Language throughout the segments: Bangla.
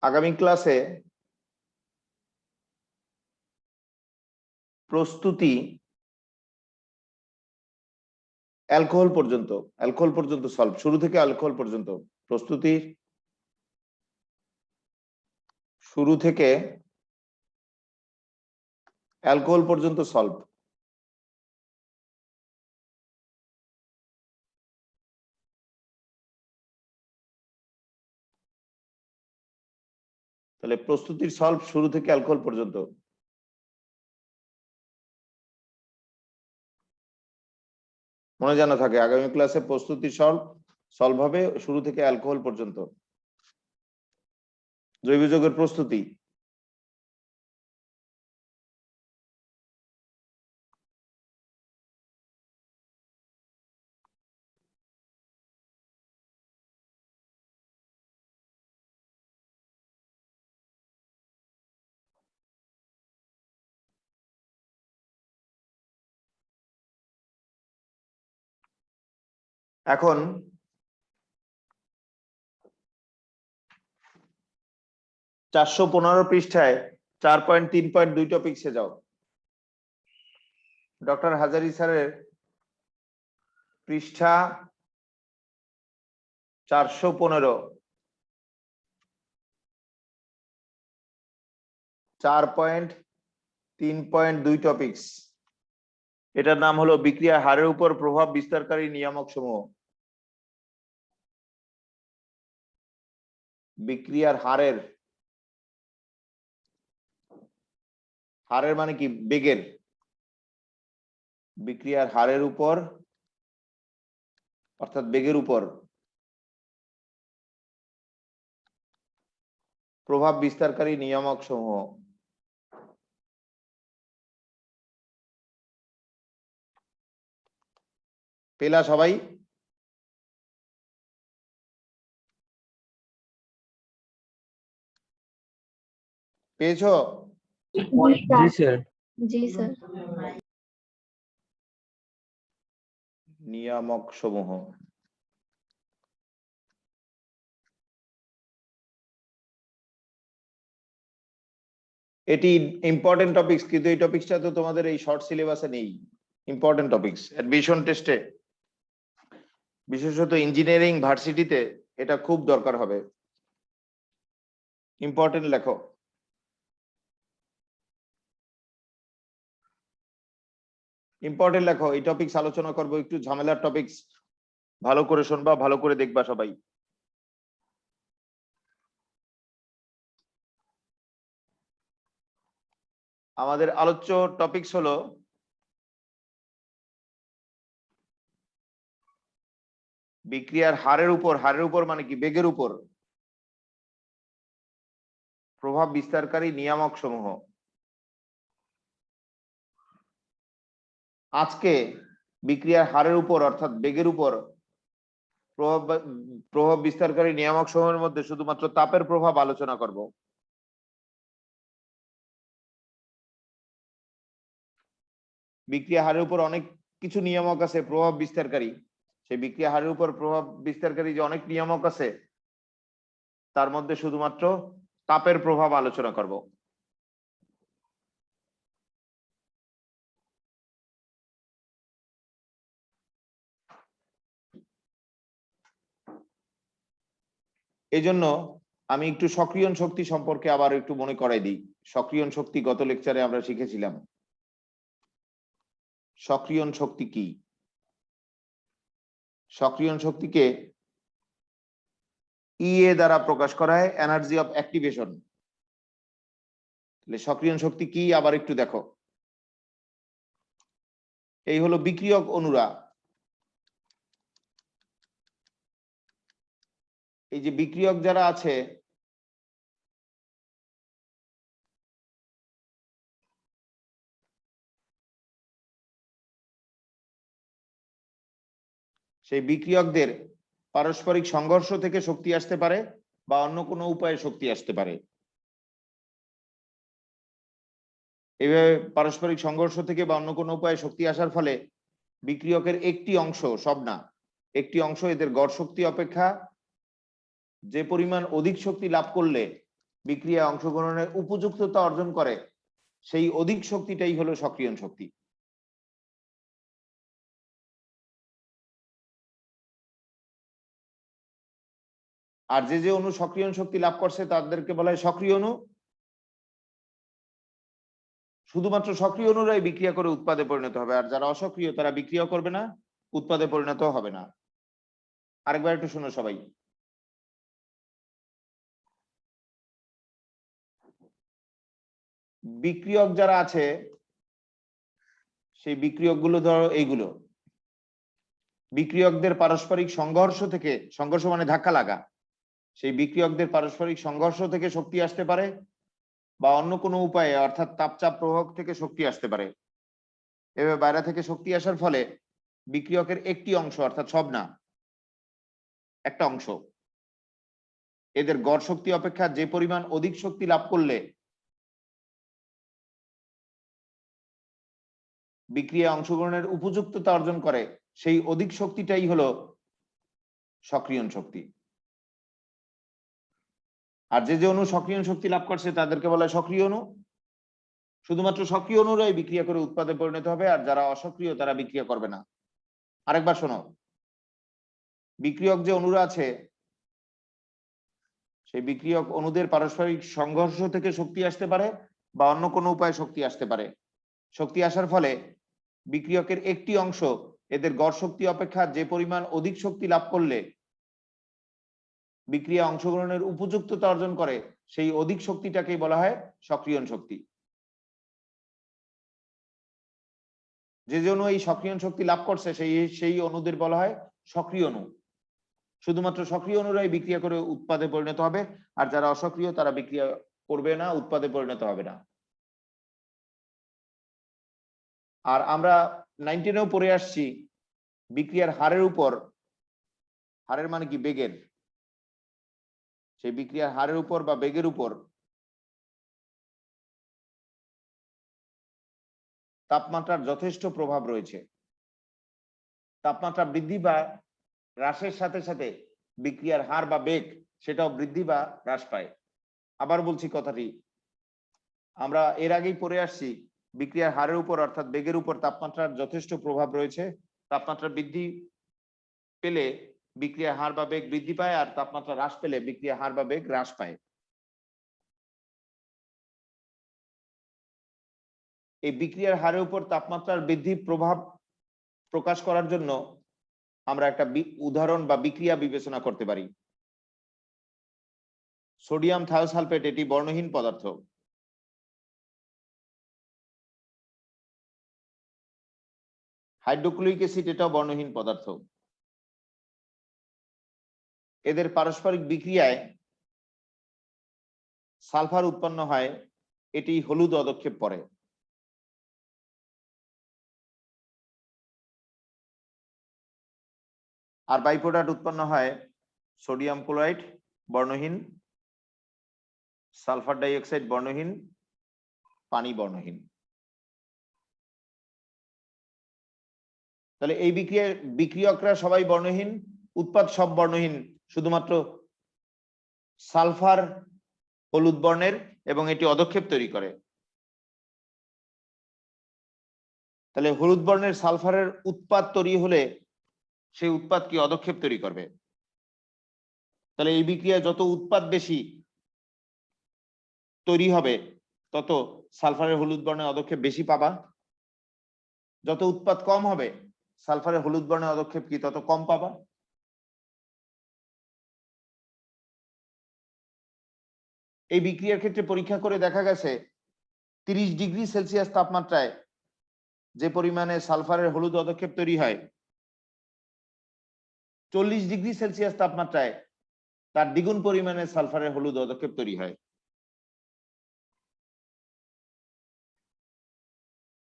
আগামী ক্লাসে প্রস্তুতি অ্যালকোহল পর্যন্ত সলভ, শুরু থেকে অ্যালকোহল পর্যন্ত প্রস্তুতি শুরু থেকে অ্যালকোহল পর্যন্ত সলভ। তাহলে প্রস্তুতির সলভ শুরু থেকে অ্যালকোহল পর্যন্ত। মনে জানা থাকে আগামী ক্লাসে প্রস্তুতির সলভ হবে শুরু থেকে অ্যালকোহল পর্যন্ত। জৈব যৌগের প্রস্তুতি এখন 415 পৃষ্ঠায় 4.3.2 টপিকসে যাও। ডক্টর হাজারি স্যারের পৃষ্ঠা 415 4.3.2 টপিকস। এটার নাম হলো বিক্রিয়ার হারের উপর প্রভাব বিস্তারকারী নিয়ামক সমূহ। বিক্রিয়ার হারের মানে কি? বেগের। বিক্রিয়ার হারের উপর অর্থাৎ বেগের উপর প্রভাব বিস্তারকারী নিয়ামক সমূহ। পেলা সবাই? পেয়েছো? জি স্যার। জি স্যার। নিয়ামক সমূহ। এটি ইম্পর্টেন্ট টপিকস, কিন্তু এই টপিকসটা তো তোমাদের এই শর্ট সিলেবাসে নেই। ইম্পর্টেন্ট টপিকস অ্যাডমিশন টেস্টে, বিশেষত ইঞ্জিনিয়ারিং ভার্সিটিতে এটা খুব দরকার হবে। ইম্পর্টেন্ট লেখো। ইম্পর্টেন্ট লেখো। এই টপিকস আলোচনা করবো, একটু ঝামেলার টপিকস। ভালো করে শুনবা, ভালো করে দেখবা সবাই। আমাদের আলোচ্য টপিকস হলো বিক্রিয়ার হারের উপর মানে কি? বেগের উপর প্রভাব বিস্তারকারী নিয়ামক সমূহ। আজকে বিক্রিয়ার হারের উপর অর্থাৎ বেগের উপর প্রভাব বিস্তারকারী নিয়ামক সমূহের মধ্যে শুধুমাত্র তাপের প্রভাব আলোচনা করব। বিক্রিয়া হারের উপর অনেক কিছু নিয়ামক আছে প্রভাব বিস্তারকারী। সেই বিক্রিয়া হারের উপর প্রভাব বিস্তারকারী যে অনেক নিয়ামক আছে, তার মধ্যে শুধুমাত্র তাপের প্রভাব আলোচনা করব। এই জন্য আমি একটু সক্রিয়ণ শক্তি সম্পর্কে আবার একটু মনে করাই দিই। সক্রিয়ণ শক্তি গত লেকচারে আমরা শিখেছিলাম। সক্রিয়ণ শক্তি কি? সক্রিয়ণ শক্তিকে ইএ দ্বারা প্রকাশ করা হয়, এনার্জি অফ অ্যাক্টিভেশন। সক্রিয়ণ শক্তি কি আবার একটু দেখো। এই হলো বিক্রিয়ক অণুরা। এই যে বিক্রিয়ক যারা আছে, সেই বিক্রিয়কদের পারস্পরিক সংঘর্ষ থেকে শক্তি আসতে পারে বা অন্য কোনো উপায়ে শক্তি আসতে পারে। এইভাবে পারস্পরিক সংঘর্ষ থেকে বা অন্য কোনো উপায়ে শক্তি আসার ফলে বিক্রিয়কের একটি অংশ, সব না, একটি অংশ এদের গড় শক্তি অপেক্ষা যে পরিমাণ অধিক শক্তি লাভ করলে বিক্রিয়ায় অংশগ্রহণের উপযুক্ততা অর্জন করে সেই অধিক শক্তিটাই হলো সক্রিয়ণ শক্তি। আর যে যে অণু সক্রিয়ণ শক্তি লাভ করছে তাদেরকে বলা হয় সক্রিয় অণু। শুধুমাত্র সক্রিয় অণুরাই বিক্রিয়া করে উৎপাদে পরিণত হবে, আর যারা অসক্রিয় তারা বিক্রিয়া করবে না, উৎপাদে পরিণত হবে না। আরেকবার একটু শোনো সবাই। বিক্রিয়ক যারা আছে সেই বিক্রিয়ক গুলো ধরো এইগুলো, বিক্রিয়কদের পারস্পরিক সংঘর্ষ থেকে, সংঘর্ষ মানে ধাক্কা লাগা, সেই বিক্রিয়কদের পারস্পরিক সংঘর্ষ থেকে শক্তি আসতে পারে, বা অন্য কোনো উপায়ে অর্থাৎ তাপচাপ প্রভাব থেকে শক্তি আসতে পারে। এভাবে বাইরে থেকে শক্তি আসার ফলে বিক্রিয়কের একটি অংশ, অর্থাৎ সব না, একটা অংশ এদের গড় শক্তি অপেক্ষা যে পরিমাণ অধিক শক্তি লাভ করলে বিক্রিয়ায় অংশগ্রহণের উপযুক্ততা অর্জন করে সেই অধিক শক্তিটাই হলো সক্রিয়ণ শক্তি। আর যে যে অণু সক্রিয়ণ শক্তি লাভ করছে তাদেরকে বলা হয় সক্রিয় অণু। শুধুমাত্র সক্রিয় অণুরাই বিক্রিয়া করে উৎপাদে পরিণত হবে, আর যারা অসক্রিয় তারা বিক্রিয়া করবে না। আরেকবার শোনো, বিক্রিয়ক যে অণুরা আছে সেই বিক্রিয়ক অণুদের পারস্পরিক সংঘর্ষ থেকে শক্তি আসতে পারে, বা অন্য কোনো উপায়ে শক্তি আসতে পারে। শক্তি আসার ফলে বিক্রিয়কের একটি অংশ এদের গড় শক্তি অপেক্ষা যে পরিমাণ অধিক শক্তি লাভ করলে বিক্রিয়া অংশগ্রহণের উপযুক্ততা অর্জন করে সেই অধিক শক্তিটাকেই বলা হয় সক্রিয়ণ শক্তি। যে যে অণু এই সক্রিয়ণ শক্তি লাভ করছে সেই অণুদের বলা হয় সক্রিয় অণু। শুধুমাত্র সক্রিয় অণুরাই বিক্রিয়া করে উৎপাদে পরিণত হবে, আর যারা অসক্রিয় তারা বিক্রিয়া করবে না, উৎপাদে পরিণত হবে না। আর আমরা 19-এও পড়ে আসছি বিক্রিয়ার হারের উপর, হারের মানে কি বেগের, সেই বিক্রিয়ার হারের উপর বা বেগের উপর তাপমাত্রার যথেষ্ট প্রভাব রয়েছে। তাপমাত্রা বৃদ্ধি বা হ্রাসের সাথে সাথে বিক্রিয়ার হার বা বেগ সেটাও বৃদ্ধি বা হ্রাস পায়। আবার বলছি কথাটি, আমরা এর আগেই পড়ে আসছি বিক্রিয়ার হারের উপর অর্থাৎ বেগের উপর তাপমাত্রার যথেষ্ট প্রভাব রয়েছে। তাপমাত্রা বৃদ্ধি পেলে বিক্রিয়ার হার বা বেগ বৃদ্ধি পায়, আর তাপমাত্রা হ্রাস পেলে বিক্রিয়ার হার বা বেগ হ্রাস পায়। এই বিক্রিয়ার হারের উপর তাপমাত্রার বৃদ্ধির প্রভাব প্রকাশ করার জন্য আমরা একটা উদাহরণ বা বিক্রিয়া বিবেচনা করতে পারি। সোডিয়াম থায়োসালফেট এটি বর্ণহীন পদার্থ। হাইড্রোক্লোরিক অ্যাসিড এটাও বর্ণহীন পদার্থ। এদের পারস্পরিক বিক্রিয়ায় সালফার উৎপন্ন হয়, এটি হলুদ অধক্ষেপ পড়ে। আর বাই প্রোডাক্ট উৎপন্ন হয় সোডিয়াম ক্লোরাইড বর্ণহীন, সালফার ডাইঅক্সাইড বর্ণহীন, পানি বর্ণহীন। তাহলে এই বিক্রিয়করা সবাই বর্ণহীন, উৎপাদ সব বর্ণহীন, শুধুমাত্র সালফার হলুদ বর্ণের এবং এটি অধক্ষেপ তৈরি করে। তাহলে হলুদ বর্ণের সালফারের উৎপাদ তৈরি হলে সেই উৎপাদ কি অধক্ষেপ তৈরি করবে। তাহলে এই বিক্রিয়ায় যত উৎপাদ বেশি তৈরি হবে তত সালফারের হলুদ বর্ণের অধক্ষেপ বেশি পাবা। যত উৎপাদ কম হবে সালফারের হলুদ বর্ণের অধক্ষেপ কি তত কম পাবা। এই বিক্রিয়ার ক্ষেত্রে পরীক্ষা করে দেখা গেছে 30 ডিগ্রি সেলসিয়াস তাপমাত্রায় যে পরিমাণে সালফারের হলুদ অধক্ষেপ তৈরি হয়, 40 ডিগ্রি সেলসিয়াস তাপমাত্রায় তার দ্বিগুণ পরিমাণে সালফারের হলুদ অধক্ষেপ তৈরি হয়।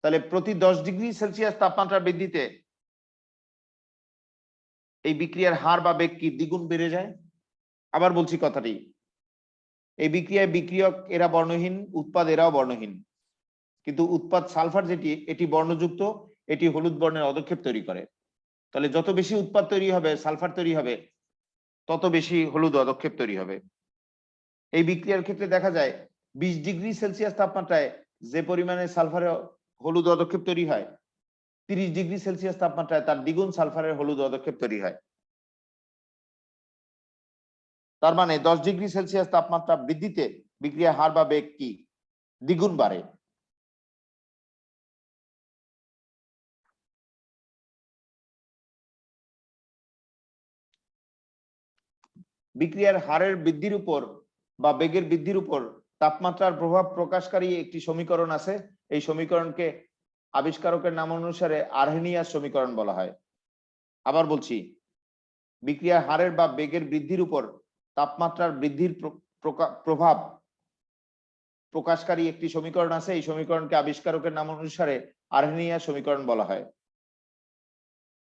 তাহলে প্রতি 10 ডিগ্রি সেলসিয়াস তাপমাত্রা বৃদ্ধিতে এই বিক্রিয়ার হার বা বেগ কি দ্বিগুণ বেড়ে যায়। আবার বলছি কথাটি, এই বিক্রিয়ায় বিক্রিয়ক এরা বর্ণহীন, উৎপাদ এরাও বর্ণহীন, কিন্তু উৎপাদ সালফার যেটি এটি বর্ণযুক্ত, এটি হলুদ বর্ণের অধক্ষেপ তৈরি করে। তাহলে যত বেশি উৎপাদ তৈরি হবে, সালফার তৈরি হবে, তত বেশি হলুদ অধক্ষেপ তৈরি হবে। এই বিক্রিয়ার ক্ষেত্রে দেখা যায় 20 ডিগ্রি সেলসিয়াস তাপমাত্রায় যে পরিমাণে সালফারের হলুদ পদক্ষেপ তৈরি হয় 30 ডিগ্রি সেলসিয়াস তাপমাত্রায় তার দ্বিগুণ সালফারের হলুদ পদক্ষেপ তৈরি হয়। তার মানে 10 ডিগ্রি সেলসিয়াস তাপমাত্রা বৃদ্ধিতে বিক্রিয়ার হার বা বেগ কি দ্বিগুণ বাড়ে। বিক্রিয়ার হারের বৃদ্ধির উপর বা বেগের বৃদ্ধির উপর তাপমাত্রার প্রভাব প্রকাশকারী একটি সমীকরণ আছে। এই সমীকরণকে আবিষ্কারকের নাম অনুসারে আরহেনিয়াস সমীকরণ বলা হয়। আবার বলছি, বিক্রিয়ার হারের বা বেগের বৃদ্ধির উপর তাপমাত্রার বৃদ্ধির প্রভাব প্রকাশকারী একটি সমীকরণ আছে। এই সমীকরণকে আবিষ্কারকের নাম অনুসারে আরহেনিয়াস সমীকরণ বলা হয়।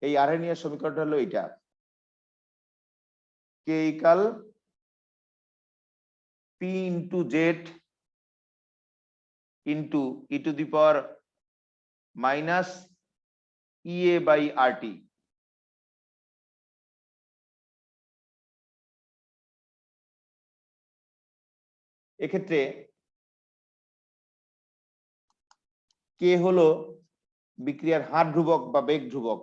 এই আরহেনিয়াস সমীকরণটা হলো এটা, K equal P into Z into e to the power minus EA by RT। এক্ষেত্রে K হলো বিক্রিয়ার হার ধ্রুবক বা বেগ ধ্রুবক,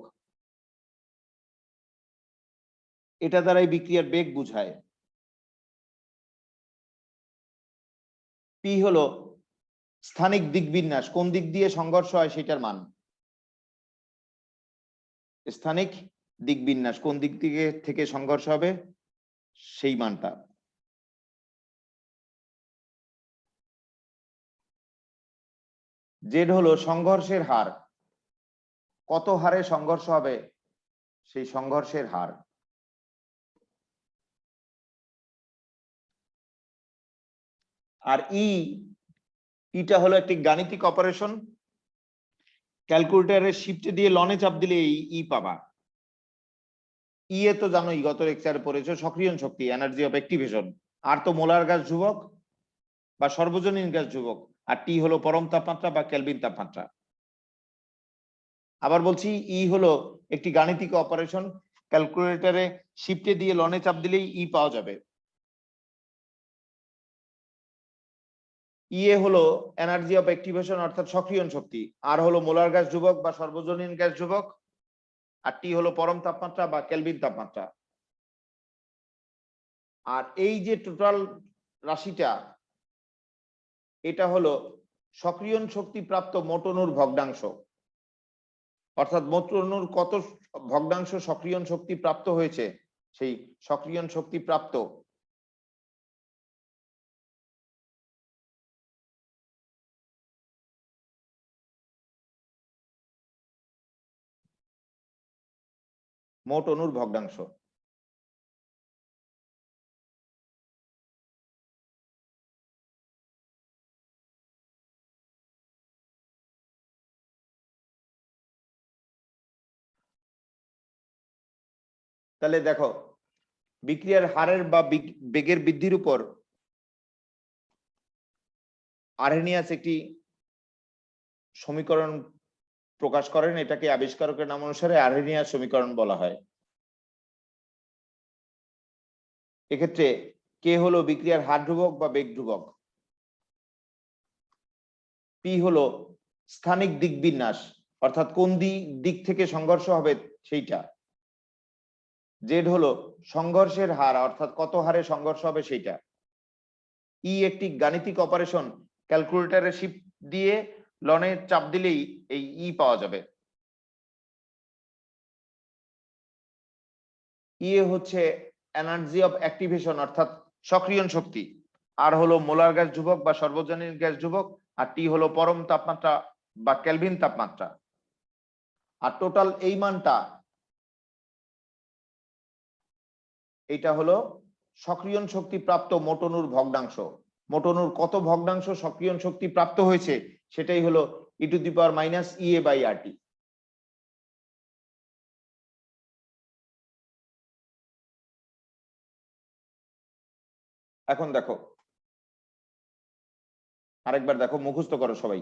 এটা দ্বারাই বিক্রিয়ার বেগ বুঝায়। P হলো স্থানিক দিক বিন্যাস, কোন দিক দিয়ে সংঘর্ষ হয় সেটার মান। স্থানিক দিক বিন্যাস, কোন দিক থেকে সংঘর্ষ হবে সেই মানটা। জেড হলো সংঘর্ষের হার, কত হারে সংঘর্ষ হবে সেই সংঘর্ষের হার। আর ইটা হলো একটি গাণিতিক অপারেশন, ক্যালকুলেটরের শিফট দিয়ে লনে চাপ দিলে ই পাবা। এ তো জানোই, গত লেকচারে পড়েছো, সক্রিয়ণ শক্তি, এনার্জি অফ অ্যাক্টিভেশন। আর তো মোলার গ্যাস ধ্রুবক বা সর্বজনীন গ্যাস ধ্রুবক, আর টি হলো পরম তাপমাত্রা বা কেলভিন তাপমাত্রা। আবার বলছি, ই হলো একটি গাণিতিক অপারেশন, ক্যালকুলেটরে শিফটে দিয়ে লনে চাপ দিলেই ই পাওয়া যাবে। ইয়ে হলো এনার্জি অফ অ্যাক্টিভেশন অর্থাৎ সক্রিয়ণ শক্তি, আর হলো মোলার গ্যাস ধ্রুবক বা সর্বজনীন গ্যাস ধ্রুবক, আর টি হলো পরম তাপমাত্রা বা কেলভিন তাপমাত্রা। আর এই যে টোটাল রাশিটা, এটা হলো সক্রিয়ণ শক্তি প্রাপ্ত মোট অণুর ভগ্নাংশ, অর্থাৎ মোট অণুর কত ভগ্নাংশ সক্রিয়ণ শক্তি প্রাপ্ত হয়েছে, সেই সক্রিয়ণ শক্তি প্রাপ্ত মোট অণুর ভগ্নাংশ। তাহলে দেখো, বিক্রিয়ার হারের বা বেগের বৃদ্ধির উপর আরহেনিয়াস একটি সমীকরণ প্রকাশ করেন, এটাকে আবিষ্কারকের নাম অনুসারে আরহেনিয়াস সমীকরণ বলা হয়। এক্ষেত্রে কে হলো বিক্রিয়ার হার ধ্রুবক বা বেগ ধ্রুবক, পি হলো স্থানিক দিক বিন্যাস অর্থাৎ কোন দিক থেকে সংঘর্ষ হবে সেইটা, জেড হলো সংঘর্ষের হার অর্থাৎ কত হারে সংঘর্ষ হবে সেইটা, ই একটি গাণিতিক অপারেশন, ক্যালকুলেটরে শিফট দিয়ে লনে চাপ দিলেই এই ই পাওয়া যাবে। ইয়ে হচ্ছে এনার্জি অফ অ্যাক্টিভেশন অর্থাৎ সক্রিয়ণ শক্তি, আর হলো মোলার গ্যাস ধ্রুবক বা সর্বজনীন গ্যাস ধ্রুবক, আর টি হলো পরম তাপমাত্রা বা কেলভিন তাপমাত্রা। আর টোটাল এই মানটা, এটা হলো সক্রিয়ণ শক্তি প্রাপ্ত মোট অণুর ভগ্নাংশ। মোট অণুর কত ভগ্নাংশ সক্রিয়ণ শক্তি প্রাপ্ত হয়েছে সেটাই হলো e to the power minus EA by RT. এখন দেখো, আরেকবার দেখো, মুখস্থ করো সবাই।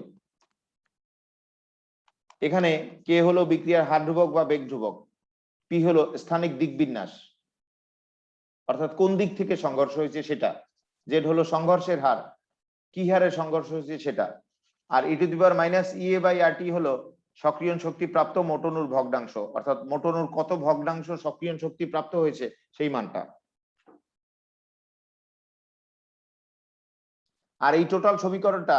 এখানে কে হলো বিক্রিয়ার হার ধ্রুবক বা বেগ ধ্রুবক, পি হলো স্থানিক দিক বিন্যাস অর্থাৎ কোন দিক থেকে সংঘর্ষ হয়েছে সেটা, জেড হলো সংঘর্ষের হার, কি হারে সংঘর্ষ হয়েছে সেটা, আর e to the power minus EA by R T হলো সক্রিয়ণ শক্তি প্রাপ্ত মোট অণুর ভগ্নাংশ, অর্থাৎ মোট অণুর কত ভগ্নাংশ সক্রিয়ণ শক্তি প্রাপ্ত হয়েছে সেই মানটা। আর এই টোটাল সমীকরণটা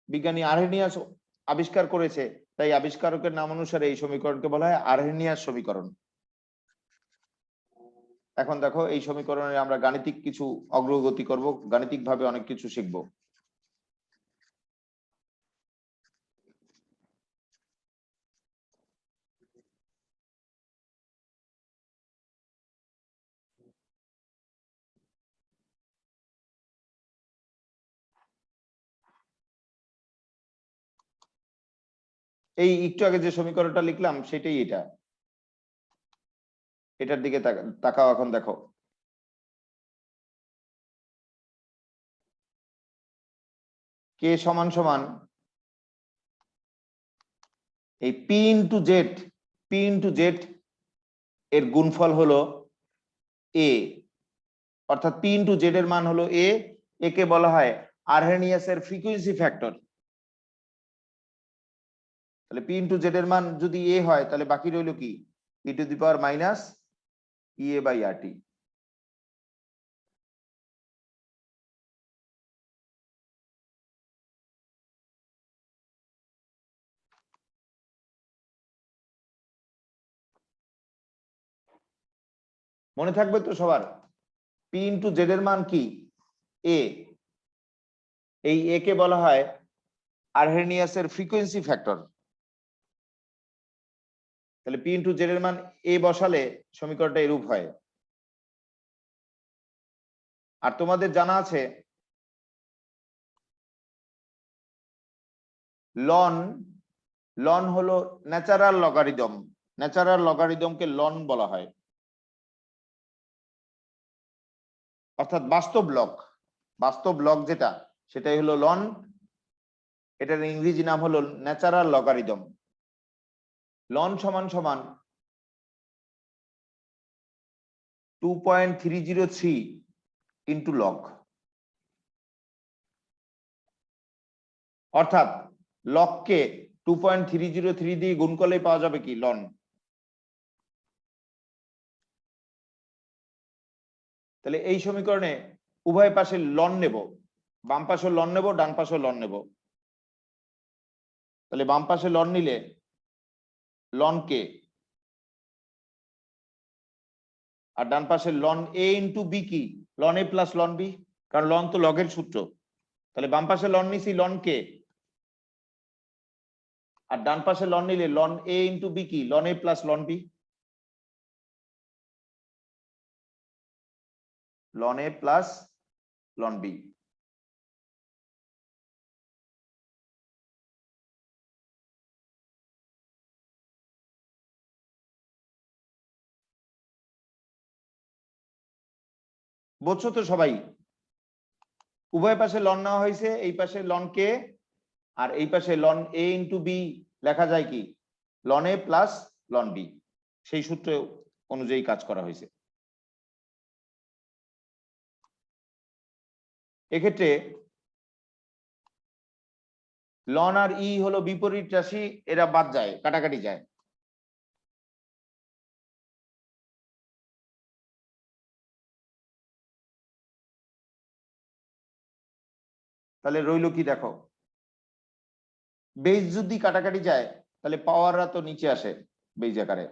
বিজ্ঞানী আরহেনিয়াস আবিষ্কার করেছে, তাই আবিষ্কারকের নাম অনুসারে এই সমীকরণকে বলা হয় আরহেনিয়াস সমীকরণ। এখন দেখো এই সমীকরণে আমরা গাণিতিক কিছু অগ্রগতি করব, গাণিতিক ভাবে অনেক কিছু শিখব। এই একটু আগে যে সমীকরণটা লিখলাম সেটাই এটা, এটার দিকে তাকাও। এখন দেখো কে সমান সমান এই P into Z, P into Z এর গুণফল হলো এ, অর্থাৎ পি ইন্টু জেড এর মান হলো এ, একে বলা হয় আরহেনিয়াসের ফ্রিকোয়েন্সি ফ্যাক্টর। তাহলে পি ইন্টু জেড এর মান যদি এ হয় তাহলে বাকি রইল কি e to the power minus EA by R T. মনে থাকবে তো সবার, পি ইন্টু জেড এর মান কি এ, এই এ কে বলা হয় আরহেনিয়াসের ফ্রিকোয়েন্সি ফ্যাক্টর। তাহলে পি ইন্টু জেড এর মান এ বসালে সমীকরণটা এরূপ হয়। আর তোমাদের জানা আছে লন, লন হলো ন্যাচারাল লগারিদম, ন্যাচারাল লগারিদমকে লন বলা হয়, অর্থাৎ বাস্তব লগ, বাস্তব লগ যেটা সেটাই হলো লন, এটার ইংরেজি নাম হলো ন্যাচারাল লগারিদম। লন সমান সমান 2.303 ইন্টু লগ, অর্থাৎ লগকে 2.303 দিয়ে গুণ করলে পাওয়া যাবে কি লন। তাহলে এই সমীকরণে উভয় পাশে লন নেব, বাম পাশে লন নেব, ডান পাশে লন নেব। তাহলে বাম পাশে লন নিলে লন কে, আর ডান পাশে লন এ ইন্টু বি কি লন এ প্লাস লন বি, কারণ লন তো লগের সূত্র। তাহলে বাম পাশে লন নিছি লন কে, আর ডান পাশে লন নিলে লন এ ইন্টু বি কি লন এ প্লাস লন বি, লন এ প্লাস লন বি। বুঝছো তো সবাই? উভয় পাশে লন নেওয়া হয়েছে, এই পাশে লন কে আর এই পাশে লন এ ইন্টু বি লেখা যায় কি লন এ প্লাস লন বি, সেই সূত্র অনুযায়ী কাজ করা হয়েছে। এক্ষেত্রে লন আর ই হলো বিপরীত রাশি, এরা বাদ যায়, কাটাকাটি যায়। তাহলে রইল কি দেখো, বেজ যদি কাটাকাটি যায় তাহলে পাওয়াররা তো নিচে আসে বেজ আকারে,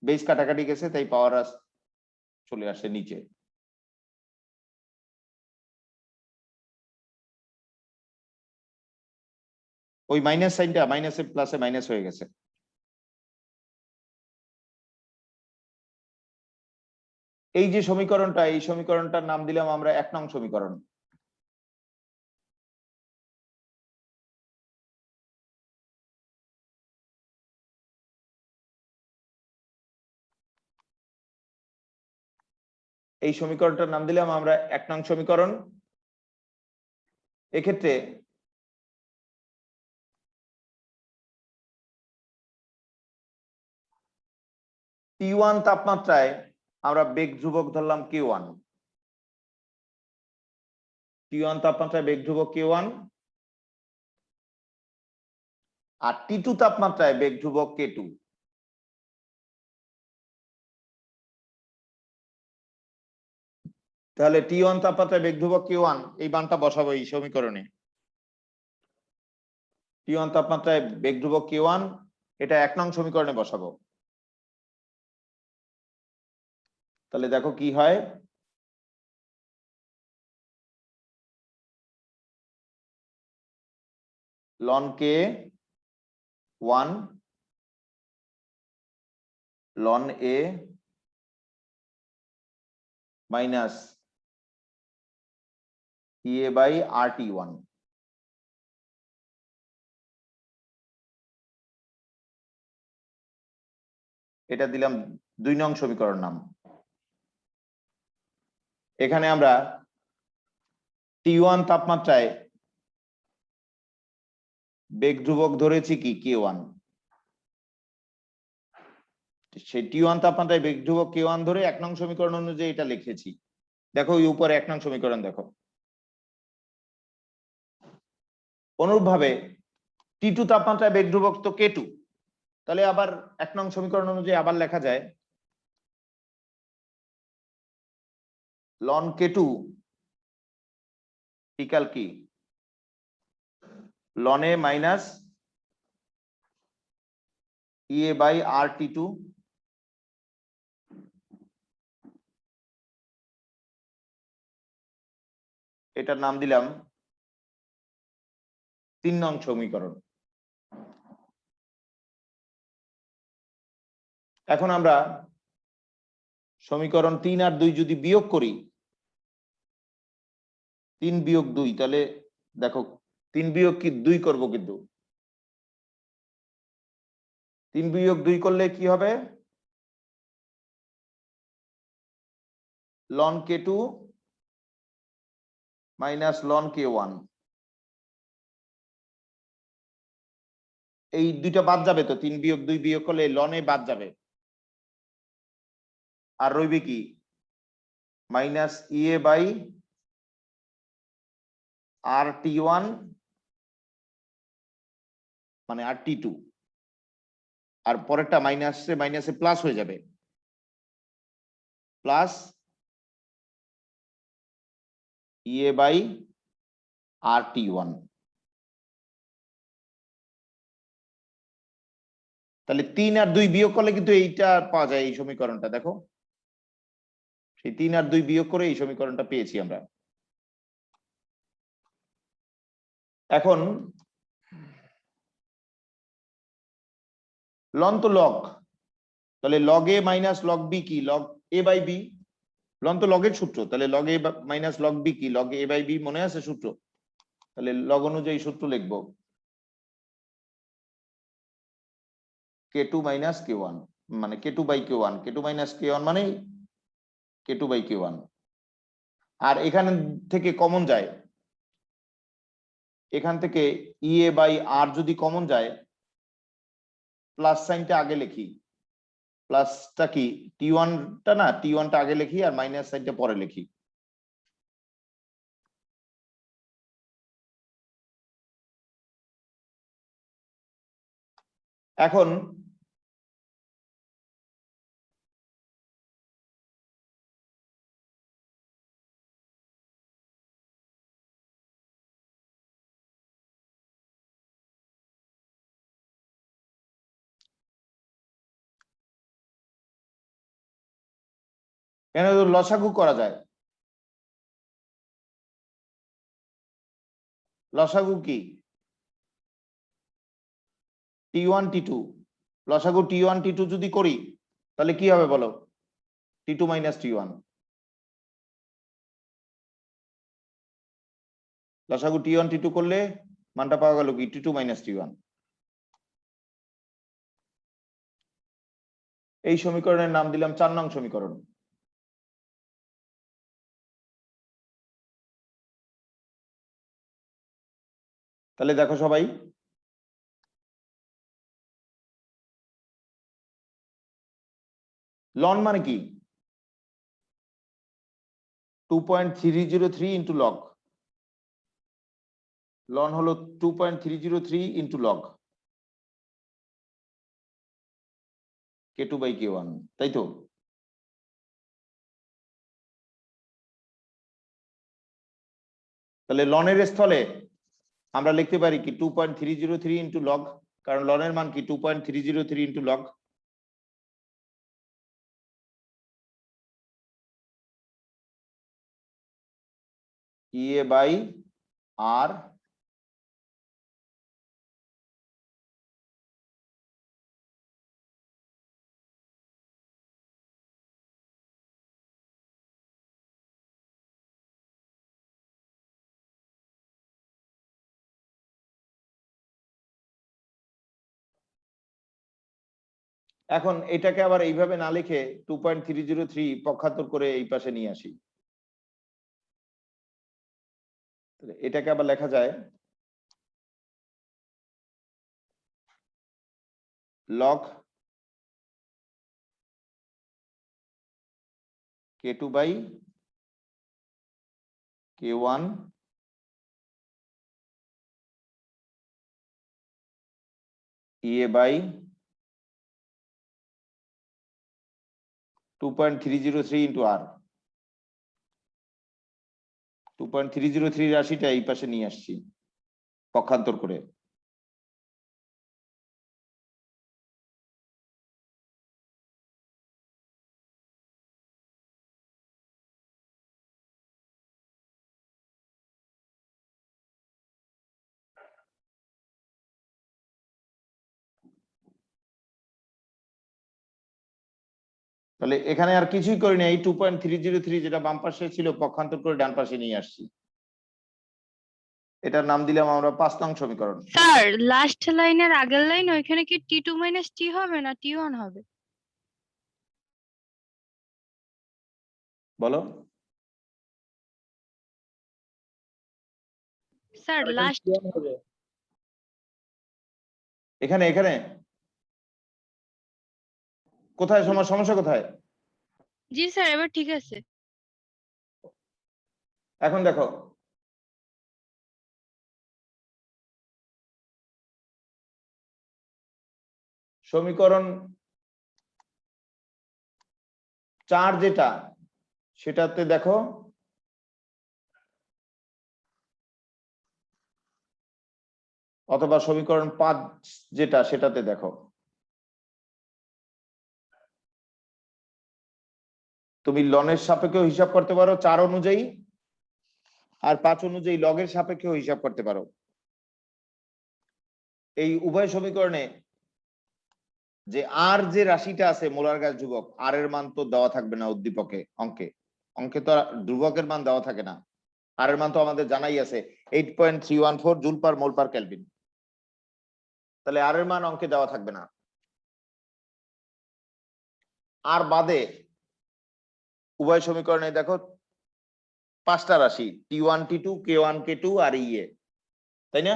বেজ কাটাকাটি গেছে তাই পাওয়াররা চলে আসে নিচে। ওই মাইনাস সাইনটা মাইনাসে প্লাসে মাইনাস হয়ে গেছে। এই যে সমীকরণটা, এই সমীকরণটার নাম দিলাম আমরা 1 নং সমীকরণ। এই সমীকরণটার নাম দিলাম আমরা 1 নং সমীকরণ। এক্ষেত্রে T1 তাপমাত্রায় আমরা বেগ ধ্রুবক ধরলাম K1, T1 তাপমাত্রায় বেগ ধ্রুবক K1 আর T2 তাপমাত্রায় বেগ ধ্রুবক K2। তাহলে T1 তাপমাত্রায় বেগ ধ্রুবক K1 এই মানটা বসাবো এই সমীকরণে। T1 তাপমাত্রায় বেগ ধ্রুবক K1 এটা 1 নং সমীকরণে বসাবো। তাহলে দেখো কি হয়, ln K1 ln A minus EA by RT1। এটা দিলাম 2 নং সমীকরণ নাম। এখানে আমরা T1 তাপমাত্রায় বেগ ধ্রুবক ধরেছি কি K1, সেই T1 তাপমাত্রায় বেগ ধ্রুবক K1 ধরে 1 নং সমীকরণ অনুযায়ী এটা লিখেছি। দেখো এই উপরে 1 নং সমীকরণ দেখো। অনুরূপভাবে T2 তাপমাত্রায় বেগ ধ্রুবক তো K2, তাহলে আবার 1 নং সমীকরণ অনুযায়ী আবার লেখা যায় ln K2 ইকুয়াল কি ln A minus EA by RT2 এটার নাম দিলাম 3 নং সমীকরণ। এখন আমরা সমীকরণ 3 আর 2 যদি বিয়োগ করি, 3 বিয়োগ 2, তাহলে দেখো 3 বিয়োগ কি 2 করব, কিন্তু 3 বিয়োগ 2 করলে কি হবে ln K2 minus ln K1। এই দুইটা বাদ যাবে, তো 3 বিয়োগ 2 বিয়োগ করলে ln A বাদ যাবে, আর রইবে কি মাইনাস EA বাই RT1 মানে RT2, আর পরেরটা মাইনাসে মাইনাসে প্লাস হয়ে যাবে, প্লাস EA বাই RT1। তাহলে 3 আর 2 বিয়োগ করলে কিন্তু এইটা পাওয়া যায়, এই সমীকরণটা দেখো, সেই 3 আর 2 বিয়োগ করে এই সমীকরণটা পেয়েছি আমরা। এখন লন তো লগ, তাহলে log A minus log B কি লগ এ বাই বি, লন তো লগের সূত্র, তাহলে log A minus log B কি লগ এ বাই বি, মনে আছে সূত্র? তাহলে লগ অনুযায়ী সূত্র লিখবো K2 মাইনাস K1 মানে K2 by K1, K2 minus K1 মানে K2 বাই K1। আর এখান থেকে কমন যায়, এখান থেকে EA বাই R যদি কমন যায়, প্লাস সাইনটা আগে লিখি, প্লাসটা কি T1 টা না, T1 টা আগে লিখি আর মাইনাস সাইনটা পরে লিখি। এখন লসাগু করা যায়, লসাগু কি T1 T2, লসাগু T1 T2 যদি করি তাহলে কি হবে বলো, T2 মাইনাস T1। লসাগু T1 T2 করলে মানটা পাওয়া গেল কি T2 মাইনাস T1। এই সমীকরণের নাম দিলাম 4 নং সমীকরণ। তাহলে দেখো সবাই, লন মানে কি 2.303 ইন্টু লগ, লন হলো 2.303 into log K2 by K1, তাই তো? তাহলে লনের স্থলে আমরা লিখতে পারি কি 2.303 ইন্টু লগ, কারণ লনের মান কি 2.303 into log. EA by R এখন এটাকে আবার এইভাবে না লিখে 2.303 পক্ষান্তর করে এই পাশে নিয়ে আসি। এটাকে আবার লেখা যায় log K2 by K1 EA by 2.303 into R। 2.303 রাশিটা এই পাশে নিয়ে আসছি পক্ষান্তর করে। তাহলে এখানে আর কিছুই করি না, এই 2.303 যেটা বাম পাশে ছিল পক্ষান্তর করে ডান পাশে নিয়ে আসছি। এটার নাম দিলাম আমরা 5 নং সমীকরণ। স্যার লাস্ট লাইনের আগের লাইন ওইখানে কি T2 মাইনাস T হবে না T1 হবে? বলো স্যার লাস্ট এখানে এখানে কোথায় সমস্যা কোথায়? জি স্যার এবার ঠিক আছে। এখন দেখো সমীকরণ 4 যেটা সেটাতে দেখো অথবা সমীকরণ 5 যেটা সেটাতে দেখো, তুমি লনের সাপেক্ষেও হিসাব করতে পারো 4 অনুযায়ী, আর 5 অনুযায়ী লগের সাপেক্ষেও হিসাব করতে পারো। এই উভয় সমীকরণে যে আর যে রাশিটা আছে মোলার গ্যাস ধ্রুবক, আর এর মান তো দেওয়া থাকবে না উদ্দীপকে, অঙ্কে অঙ্কে তো ধ্রুবকের মান দেওয়া থাকে না। আর এর মান তো আমাদের জানাই আছে 8.314 জুল পার মোল পার কেলভিন। তাহলে আর এর মান অঙ্কে দেওয়া থাকবে না। আর বাদে উভয় সমীকরণে দেখো 5টা রাশি T1 T2 K1 K2 আর EA, তাই না?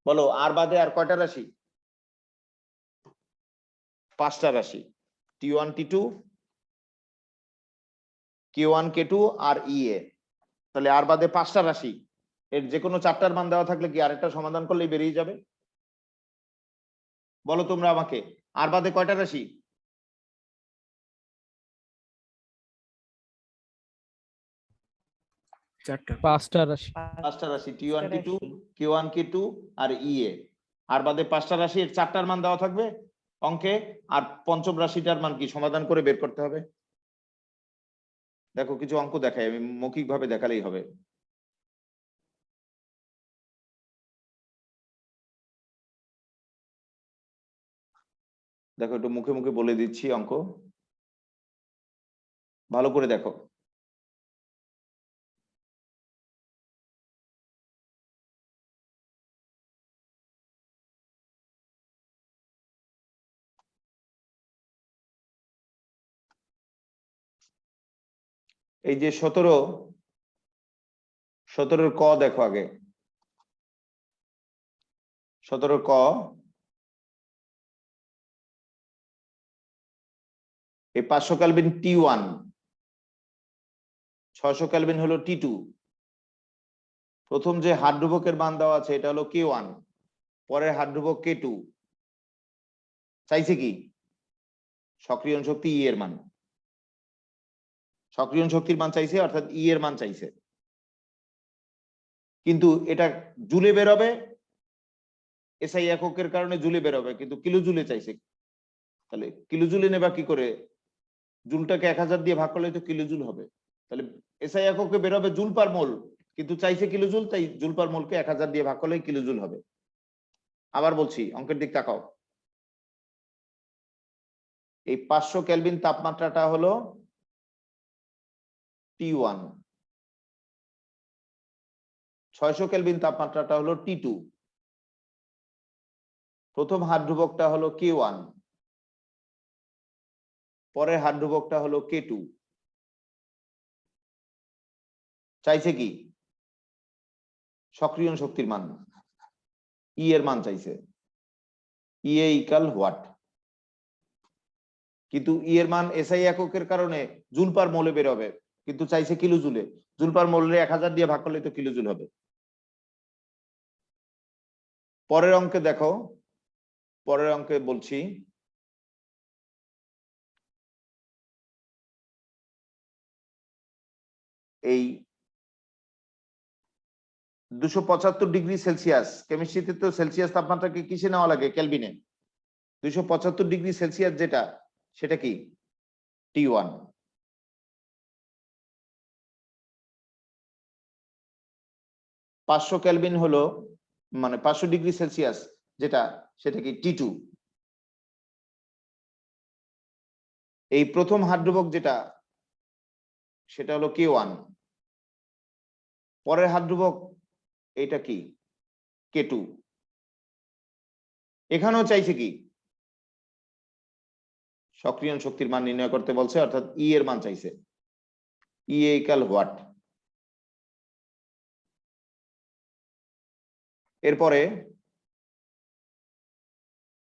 বলো আর বাদে আর কয়টা রাশি? 5টা রাশি T1 T2 K1 K2 আর EA। তাহলে আর বাদে 5টা রাশি, এর যে কোনো 4টার মান দেওয়া থাকলে কি আরেকটা সমাধান করলেই বেরিয়ে যাবে? বলো তোমরা আমাকে, আর বাদে কয়টা রাশি? 5টা রাশি। 5টা রাশি T1 T2 K1 K2 আর EA। আর বাদে 5টা রাশি, এর 4টার মান দেওয়া থাকবে অঙ্কে, আর পঞ্চম রাশিটার মান কি সমাধান করে বের করতে হবে। দেখো কিছু অঙ্ক দেখাই, আমি মৌখিক ভাবে দেখালেই হবে। দেখো একটু মুখে মুখে বলে দিচ্ছি অঙ্ক, ভালো করে দেখো। এই যে 17 ক দেখো আগে, 17 ক এই 500 কেলভিন T1, 600 কেলভিন হলো T2, প্রথম যে হাত ধ্রুবকের মান দেওয়া আছে এটা হলো K1, পরের হাত ধ্রুবক K2, চাইছে কি সক্রিয়ণ শক্তি ই এর মান, সক্রিয়ণ শক্তির মান চাইছে অর্থাৎ ই এর মান চাইছে, কিন্তু এটা জুলে বেরোবে, এসআই এককের কারণে জুলে বেরোবে, কিন্তু কিলো জুলে চাইছে। তাহলে কিলো জুলে নেবা কি করে, জুলটাকে 1000 দিয়ে ভাগ করলে তো কিলো জুল হবে, তাহলে এসআই এককে বেরোবে জুল পার মোল, কিন্তু চাইছে কিলো জুল, তাই জুল পার মোলকে 1000 দিয়ে ভাগ করলে কিলো জুল হবে। আবার বলছি অঙ্কের দিক তাকাও, এই 500 কেলভিন তাপমাত্রাটা হলো T1, 600 কেলভিন তাপমাত্রাটা হলো T2, প্রথম হাত ধ্রুবকটা হলো K1, পরের হাত ধ্রুবকটা হলো K2, চাইছে কি সক্রিয়ণ শক্তির মান, ই এর মান চাইছে, ই এ ইকুয়াল হোয়াট, কিন্তু ই এর মান এসআই এককের কারণে জুল পার মোলে বেরোবে, কিন্তু চাইছে কিলো জুলে, জুল পার মোলে 1000 দিয়ে ভাগ করলে তো কিলো জুল হবে। পরের অঙ্কে দেখো, পরের অঙ্কে বলছি এই 275 ডিগ্রি সেলসিয়াস, কেমিস্ট্রিতে তো সেলসিয়াস তাপমাত্রাকে কিসে নেওয়া লাগে, কেলভিনে, 275 ডিগ্রি সেলসিয়াস যেটা সেটা কি T1, পাঁচশো কেলভিন হলো মানে 500 ডিগ্রি সেলসিয়াস যেটা সেটা কি T2, এই প্রথম হাত ধ্রুবক যেটা সেটা হলো K1, পরের হাত ধ্রুবক এটা কি K2, এখানেও চাইছে কি সক্রিয়ণ শক্তির মান নির্ণয় করতে বলছে, অর্থাৎ ই এর মান চাইছে, ই ইকুয়াল হোয়াট। এরপরে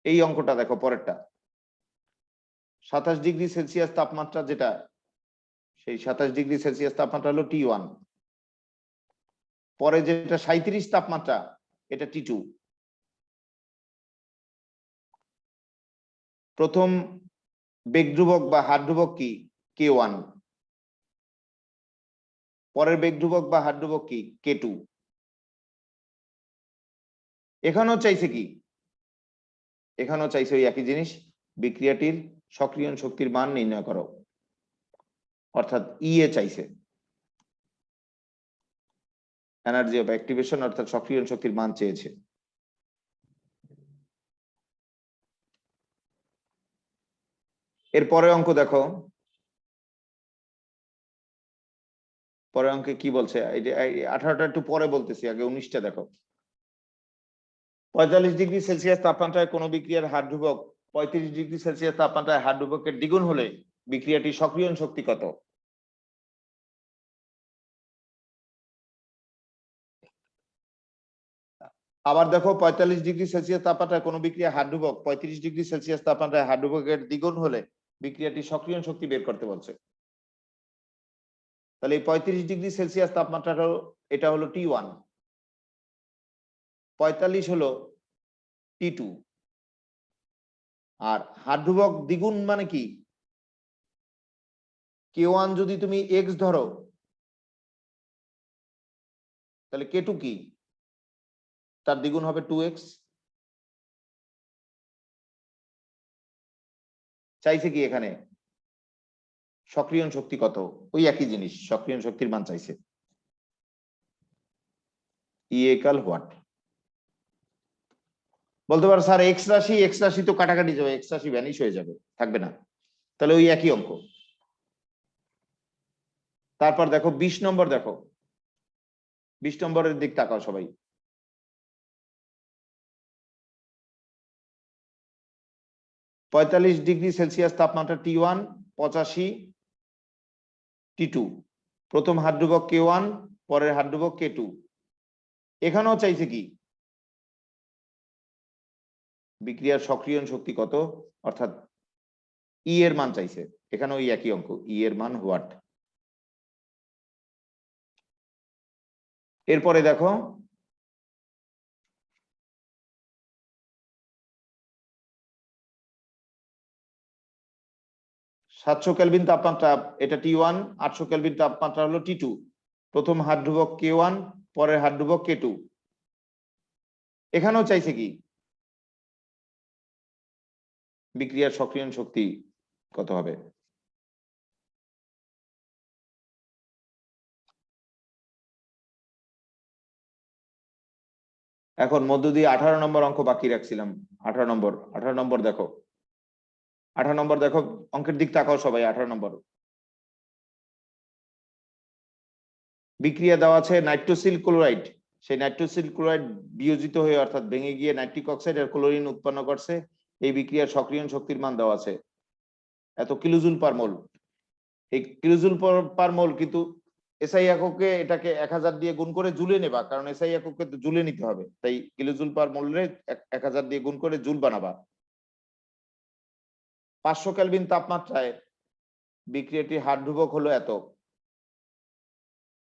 এই অঙ্কটা দেখো, পরেরটা 27 ডিগ্রি সেলসিয়াস তাপমাত্রা যেটা, সেই 27 ডিগ্রি সেলসিয়াস তাপমাত্রা হলো T1, পরে যেটা 37 তাপমাত্রা এটা T2, প্রথম বেগ ধ্রুবক বা হাত ধ্রুবক কি K1, পরের বেগ ধ্রুবক বা হাত ধ্রুবক কি K2, এখানেও চাইছে কি, এখানেও চাইছে ওই একই জিনিস, বিক্রিয়াটির সক্রিয়ণ শক্তির মান নির্ণয় করো, অর্থাৎ ই এ চাইছে, এনার্জি অফ অ্যাক্টিভেশন অর্থাৎ সক্রিয়ণ শক্তির মান চেয়েছে। এর পরের অঙ্ক দেখো, পরের অঙ্কে কি বলছে, 18টা একটু পরে বলতেছি, আগে 19টা দেখো। 45 ডিগ্রি সেলসিয়াস তাপমাত্রায় কোন বিক্রিয়ার হাত ধ্রুবক 35 ডিগ্রি সেলসিয়াস তাপমাত্রায় হাত ধ্রুবকের দ্বিগুণ হলে বিক্রিয়াটি সক্রিয়ণ শক্তি কত? আবার দেখো 45 ডিগ্রি সেলসিয়াস তাপমাত্রায় কোন বিক্রিয়া হাত ধ্রুবক 35 ডিগ্রি সেলসিয়াস তাপমাত্রায় হাত ধ্রুবকের দ্বিগুণ হলে বিক্রিয়াটি সক্রিয়ণ শক্তি বের করতে বলছে। তাহলে এই 35 ডিগ্রি সেলসিয়াস তাপমাত্রাটা এটা হলো T1, 45 হলো T2, আর হাত ধ্রুবক দ্বিগুণ মানে কি, K1 যদি তুমি x ধরো তাহলে K2 কি, তার দ্বিগুণ হবে 2x, চাইছে কি এখানে সক্রিয়ণ শক্তি কত, ওই একই জিনিস, সক্রিয়ণ শক্তির মান চাইছে, ই ইকুয়াল হোয়াট। বলতে পারো স্যার এক্স রাশি তো কাটাকাটি যাবে, এক্স রাশি ভ্যানিশ হয়ে যাবে, থাকবে না, তাহলে ওই একই অঙ্ক। তারপর দেখো 20 নম্বর, দেখো 20 নম্বরের দিক তাকাও সবাই। পঁয়তাল্লিশ ডিগ্রি সেলসিয়াস তাপমাত্রা T1, 85 T2, প্রথম হাত ধ্রুবক K1, পরের হাত ধ্রুবক K2, এখানেও চাইছে কি বিক্রিয়ার সক্রিয়ণ শক্তি কত, অর্থাৎ ই এর মান চাইছে, এখানে ওই একই অঙ্ক, ই এর মান হোয়াট। এরপরে দেখো সাতশো কেলভিন তাপমাত্রা, এটা T1, 800 কেলভিন তাপমাত্রা হলো T2। প্রথম হাত ধ্রুবক K1, পরের হাত ধ্রুবক K2। এখানেও চাইছে কি বিক্রিয়ার সক্রিয়ণ শক্তি কত হবে। এখন মধ্য দিয়ে 18 নম্বর অঙ্ক বাকি রাখছিলাম। 18 নম্বর দেখো, 18 নম্বর দেখো, অঙ্কের দিক তাকাও সবাই। 18 নম্বর বিক্রিয়া দেওয়া আছে নাইট্রোসিল ক্লোরাইড। সেই নাইট্রোসিল ক্লোরাইড বিয়োজিত হয়ে অর্থাৎ ভেঙে গিয়ে নাইট্রিক অক্সাইড আর ক্লোরিন উৎপন্ন করছে। এই বিক্রিয়ার সক্রিয়ণ শক্তির মান দেওয়া আছে এত কিলোজুল পার মোল। এই কিলোজুল পার মোল কিন্তু এসআই এককে এটাকে 1000 দিয়ে গুণ করে জুলে নেবা, কারণ এসআই এককে তো জুলে নিতে হবে, তাই কিলোজুল পার মোলে 1000 দিয়ে গুণ করে জুল বানাবা। 500 কেলভিন তাপমাত্রায় বিক্রিয়াটির হার ধ্রুবক হলো এত।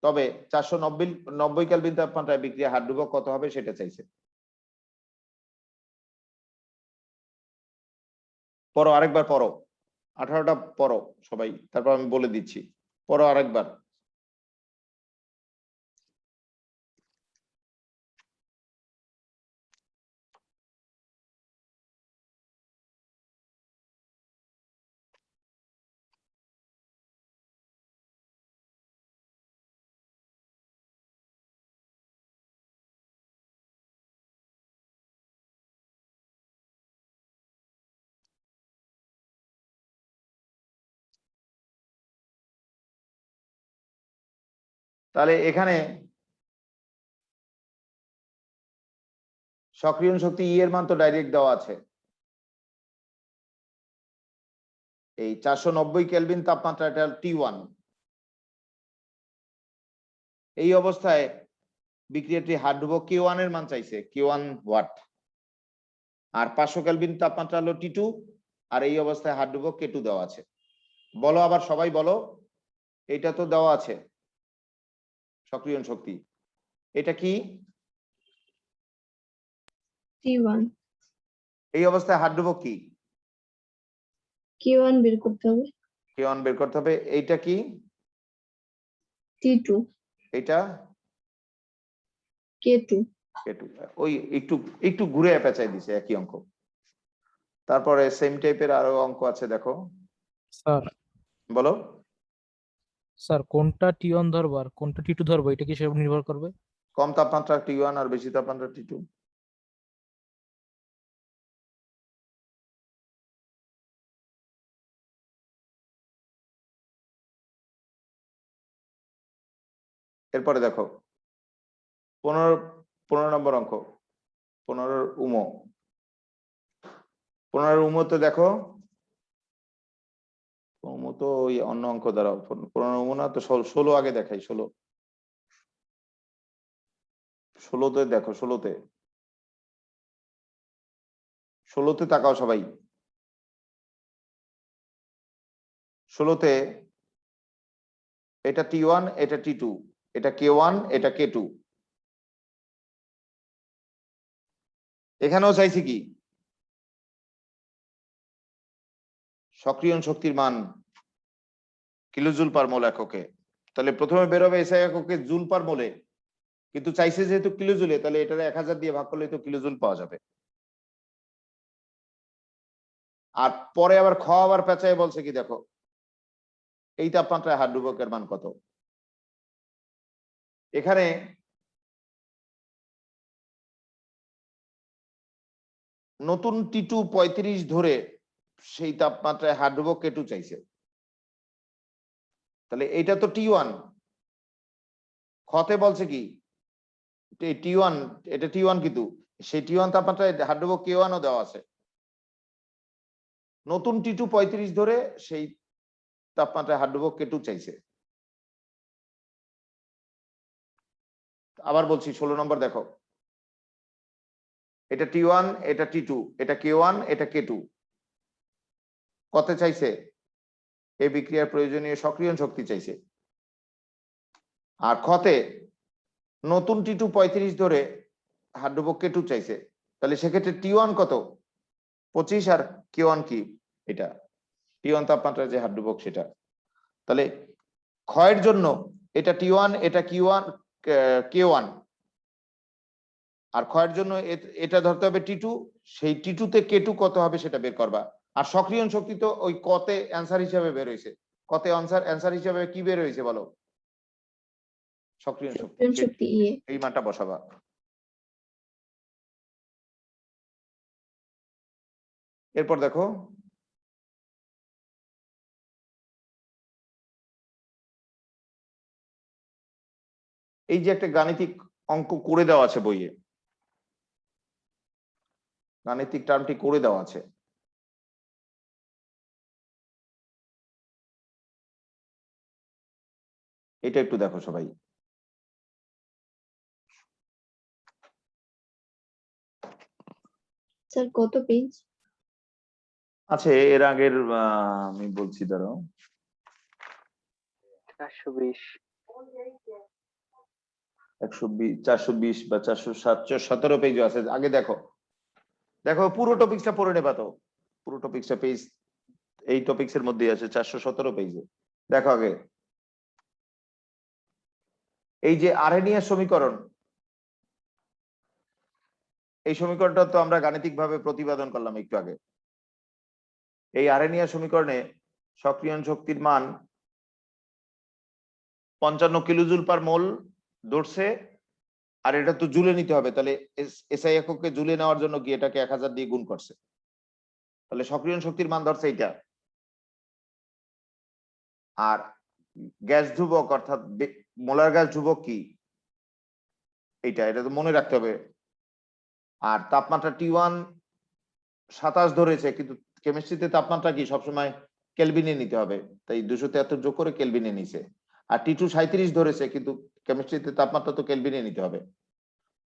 তবে 490 কেলভিন তাপমাত্রায় বিক্রিয়া হার ধ্রুবক কত হবে সেটা চাইছে। পড়ো আরেকবার, পড়ো 18টা পড়ো সবাই, তারপর আমি বলে দিচ্ছি। পড়ো আরেকবার। তাহলে এখানে সক্রিয়ণ শক্তি ই এর মান তো ডাইরেক্ট দেওয়া আছে। এই 490 কেলভিন তাপমাত্রা, এটা T1। এই অবস্থায় বিক্রিয়াটি হার ধ্রুবক K1 এর মান চাইছে, K1 ওয়াট। আর 500 কেলভিন তাপমাত্রা হলো T2, আর এই অবস্থায় হার ধ্রুবক K2 দেওয়া আছে। বলো আবার সবাই বলো, এটা তো দেওয়া আছে সক্রিয়ণ শক্তি, এটা কি T1 এই অবস্থায় হার ধ্রুবক কি K1 বের করতে হবে, K1 বের করতে হবে। এইটা কি T2 এটা K2 K2। ওই একটু একটু ঘুরে পেঁচাই দিছে একই অঙ্ক। তারপরে সেম টাইপের আরো অঙ্ক আছে দেখো, স্যার বলো। স্যার কোনটা T1 ধরবো আর কোনটা T2 ধরবো এটা কিসের উপর নির্ভর করবে? কম তাপমাত্রা T1 আর বেশি তাপমাত্রা T2। এরপরে দেখো 15 নম্বর অঙ্ক, 15 উমো। 15 উমোতে দেখো, উমো তো ওই অন্য অঙ্ক দ্বারা 15 উমো না তো 16 আগে দেখাই। 16তে দেখো, 16তে তাকাও সবাই। 16তে এটা T1, এটা T2, এটা K1, এটা K2। এখানেও চাইছি কি সক্রিয়ণ শক্তির মান কিলোজুল পার মোল এককে। তাহলে প্রথমে বেরোবে এসআই এককে জুল পার মোলে, কিন্তু চাইছে যেহেতু কিলোজুলে, তাহলে এটা 1000 দিয়ে ভাগ করলে তো কিলোজুল পাওয়া যাবে। আর পরে আবার আবার পেঁচায় বলছে কি দেখো এই তাপমাত্রায় হার ধ্রুবকের মান কত। এখানে নতুন T2 35 ধরে সেই তাপমাত্রায় হার ধ্রুবক K2 চাইছে। তাহলে এটা তো T1, খতে বলছে কি T1, এটা T1, কিন্তু সেই T1 তাপমাত্রায় হার ধ্রুবক K1 ও দেওয়া আছে। নতুন T2 35 ধরে সেই তাপমাত্রায় হার ধ্রুবক K2 চাইছে। আবার বলছি 16 নম্বর দেখো, এটা T1, এটা T2, এটা K1, এটা K2। কত চাইছে? এই বিক্রিয়ার প্রয়োজনীয় সক্রিয়ণ শক্তি চাইছে। আর খতে নতুন টি2 35 ধরে হার্ডবক কে2 চাইছে, তাহলে সেক্ষেত্রে টি1 কত 25 আর কে1 কি এটা টি1 তাপমাত্রা যে হার্ডবক সেটা। তাহলে ক্ষয়ের জন্য এটা টি1 এটা কে1 আর ক্ষয়ের জন্য এটা ধরতে হবে টি2, সেই টি2 তে কে2 কত হবে সেটা বের করবা। আর সক্রিয়ণ শক্তি তো ওই কতে অ্যান্সার হিসেবে বের হয়েছে, কতে অ্যান্সার হিসেবে কি বের হয়েছে বলো? সক্রিয়ণ শক্তি, সক্রিয়ণ শক্তি ইয়ে। এই মানটা বসাবা। এরপর দেখো এই যে একটা গাণিতিক অঙ্ক করে দেওয়া আছে বইয়ে, গাণিতিক টার্মটি করে দেওয়া আছে। এটা একটু দেখো সবাই। স্যার কত পেজ? আছে এর আগের আমি বলছি দাঁড়াও 420 120 420 বা 417 পেজ আছে। আগে দেখো দেখো পুরো টপিকসটা পড়ে নেবা তো, পুরো টপিকসটা পেজ এই টপিকস এর মধ্যেই আছে 417 পেজে। দেখো আগে এই যে আরহেনিয়ার সমীকরণ, এই সমীকরণটা তো আমরা গাণিতিক ভাবে প্রতিপাদন করলাম একটু আগে। এই আরহেনিয়ার সমীকরণে সক্রিয়ণ শক্তির মান 55 কিলোজুল পার মোল ধরছে, আর এটা তো জুলে নিতে হবে, তাহলে এসআই এককে জুলে নেওয়ার জন্য কি এটাকে 1000 দিয়ে গুণ করছে, তাহলে সক্রিয়ণ শক্তির মান ধরছে এইটা। আর গ্যাস ধ্রুবক অর্থাৎ মোলার গ্যাস ধ্রুবক কি এইটা, এটা তো মনে রাখতে হবে। আর তাপমাত্রা টি1 27 ধরেছে, কিন্তু কেমিস্ট্রিতে তাপমাত্রা কি সবসময় কেলভিনে নিতে হবে, তাই 273 যোগ করে কেলভিনে নিছে। আর টি2 37 ধরেছে, কিন্তু কেমিস্ট্রিতে তাপমাত্রা তো কেলভিনে নিতে হবে।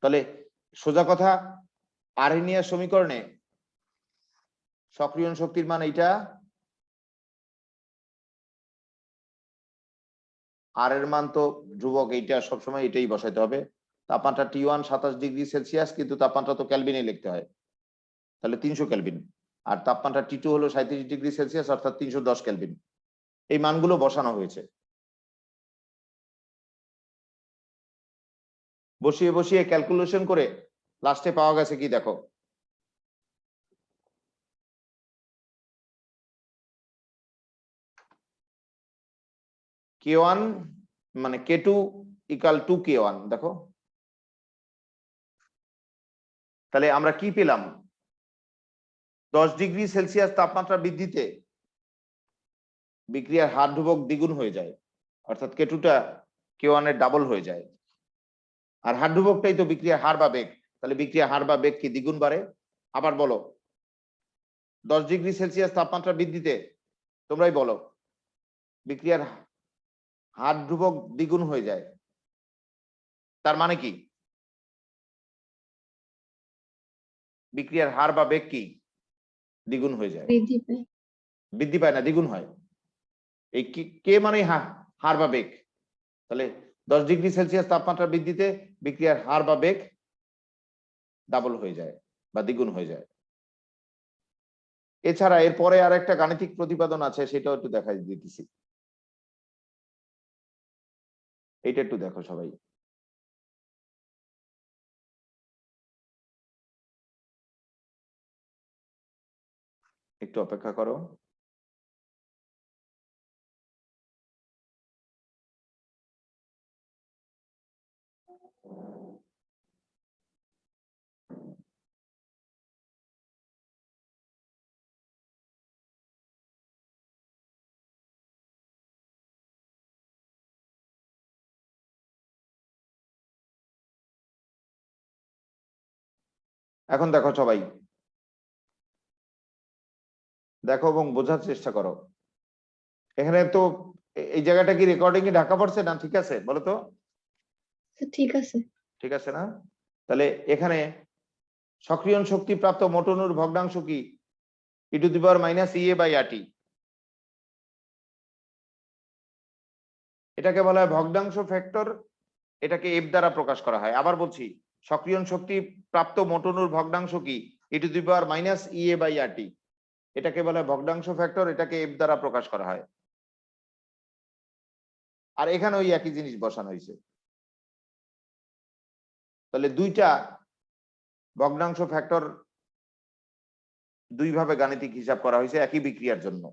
তাহলে সোজা কথা আরহেনিয়ার সমীকরণে সক্রিয়ণ শক্তির মান এইটা, আর এর মান তো ধ্রুবক, এইটা সবসময় এটাই বসাইতে হবে। তাপমাত্রা টি1 27 ডিগ্রি সেলসিয়াস, কিন্তু তাপমাত্রা তো কেলভিনে লিখতে হয়, তাহলে 300 কেলভিন। আর তাপমাত্রা টি2 হলো 37 ডিগ্রি সেলসিয়াস অর্থাৎ 310 কেলভিন। এই মানগুলো বসানো হয়েছে। বসিয়ে বসিয়ে ক্যালকুলেশন করে লাস্টে পাওয়া গেছে কি দেখো, কে1 মানে কে2 ইকুয়াল টু কে1। দেখো তাহলে আমরা কি পেলাম, 10 ডিগ্রি সেলসিয়াস তাপমাত্রা বৃদ্ধিতে বিক্রিয়ার হার ধ্রুবক দ্বিগুণ হয়ে যায়, অর্থাৎ কে2টা কে1 এর ডাবল হয়ে যায়। আর হার ধ্রুবকটাই তো বিক্রিয়ার হার বা বেগ, তাহলে বিক্রিয়ার হার বা বেগ কি দ্বিগুণ বাড়ে। আবার বলো 10 ডিগ্রি সেলসিয়াস তাপমাত্রা বৃদ্ধিতে তোমরাই বলো বিক্রিয়ার হার ধ্রুবক দ্বিগুণ হয়ে যায়, তার মানে কি বিক্রিয়ার হার বা বেগ কি দ্বিগুণ হয়ে যায়, বৃদ্ধি পায়। বৃদ্ধি পায় না, দ্বিগুণ হয়। এই কে মানে হার বা বেগ, তাহলে 10 ডিগ্রি সেলসিয়াস তাপমাত্রা বৃদ্ধিতে বিক্রিয়ার হার বা বেগ ডাবল হয়ে যায় বা দ্বিগুণ হয়ে যায়। এছাড়া এরপরে আর একটা গাণিতিক প্রতিপাদন আছে, সেটাও একটু দেখাই দিতেছি। এইটা একটু দেখো সবাই। একটু অপেক্ষা করো। এখন দেখো সবাই, দেখো এবং বোঝার চেষ্টা করো। এখানে তো এই জায়গাটা কি রেকর্ডিং এ ঢাকা পড়ছে না? ঠিক আছে বলো তো, ঠিক আছে। ঠিক আছে না? তাহলে এখানে সক্রিয়ণ শক্তি প্রাপ্ত মোট অণুর ভগ্নাংশ কি e⁻−Ea/RT। এটাকে বলা হয় ভগ্নাংশ ফ্যাক্টর এটাকে এফ দ্বারা প্রকাশ করা হয়। আবার বলছি, সক্রিয়ণ শক্তি প্রাপ্ত মোট অণুর ভগ্নাংশ কি? e⁻−Ea/RT। এটাকে বলে ভগ্নাংশ ফ্যাক্টর, এটাকে এফ দ্বারা প্রকাশ করা হয়। আর এখানে ওই একই জিনিস বসানো হয়েছে। তাহলে দুইটা ভগ্নাংশ ফ্যাক্টর দুই ভাবে গাণিতিক হিসাব করা হয়েছে একই বিক্রিয়ার জন্য।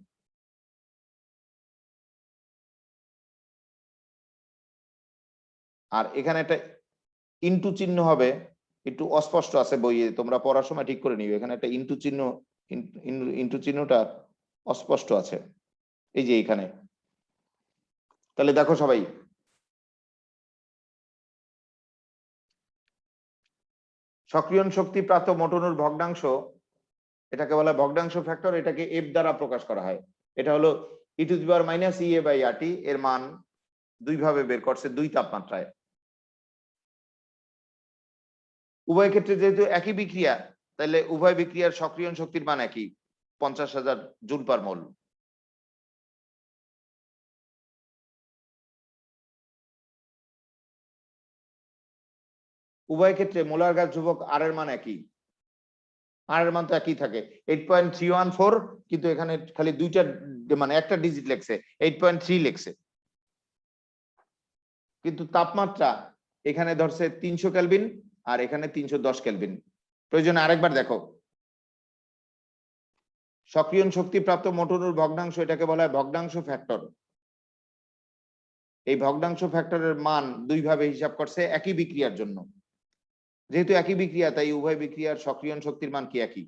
আর এখানে একটা ইনটু চিহ্ন হবে, একটু অস্পষ্ট আছে বইয়ে, তোমরা পড়ার সময় ঠিক করে নিবে। এখানে একটা ইনটু চিহ্ন, ইনটু চিহ্নটা অস্পষ্ট আছে, এই যে এখানে। তাহলে দেখো সবাই, সক্রিয়ণ শক্তি প্রাপ্ত মোট অণুর ভগ্নাংশ, এটাকে বলা হয় ভগ্নাংশ ফ্যাক্টর, এটাকে এফ দ্বারা প্রকাশ করা হয়। এটা হলো e⁻−Ea/RT, এর মান দুই ভাবে বের করছে, দুই তাপমাত্রায়। উভয় ক্ষেত্রে যেহেতু একই বিক্রিয়া, তাহলে উভয় বিক্রিয়ার সক্রিয়ণ শক্তির মান একই, 50,000 জুল/মোল। উভয় ক্ষেত্রে মোলার গ্যাস ধ্রুবক আর এর মান একই, আর এর মান তো একই থাকে 8.314, কিন্তু এখানে খালি দুইটা মানে একটা ডিজিট লেখছে, 8.3 লেখছে। কিন্তু তাপমাত্রা এখানে ধরছে 300 কেলভিন আর এখানে 310 কেলভিন। প্রয়োজনে আরেকবার দেখো, সক্রিয়ণ শক্তি প্রাপ্ত মোট অণুর ভগ্নাংশ, এটাকে বলা হয় ভগ্নাংশ ফ্যাক্টর। এই ভগ্নাংশ ফ্যাক্টরের মান দুই ভাবে হিসাব করছে একই বিক্রিয়ার জন্য। যেহেতু একই বিক্রিয়া, তাই উভয় বিক্রিয়ার সক্রিয়ণ শক্তির মান কি একই।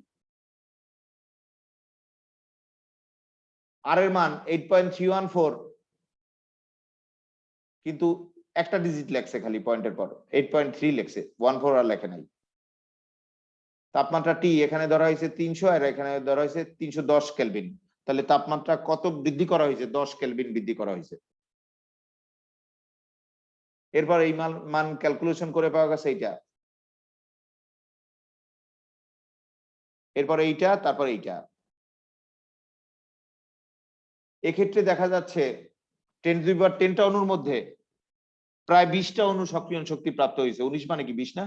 আর এর মান 8.314, কিন্তু একটা ডিজিট লেখছে খালি পয়েন্টের পর, 8.3 লেখছে, 14 আর লেখে নাই। তাপমাত্রা টি এখানে ধরা হয়েছে 300 আর এখানে ধরা হয়েছে 310 কেলভিন। তাহলে তাপমাত্রা কত বৃদ্ধি করা হয়েছে? 10 কেলভিন বৃদ্ধি করা হয়েছে। এরপর এই মান ক্যালকুলেশন করে পাওয়া গেছে এইটা, এরপর এইটা, তারপর এইটা। এক্ষেত্রে দেখা যাচ্ছে 10⁻10টা অণুর মধ্যে প্রায় 20টা অণু সক্রিয়ণ শক্তি প্রাপ্ত হয়েছে। 19 মানে কি 20 না?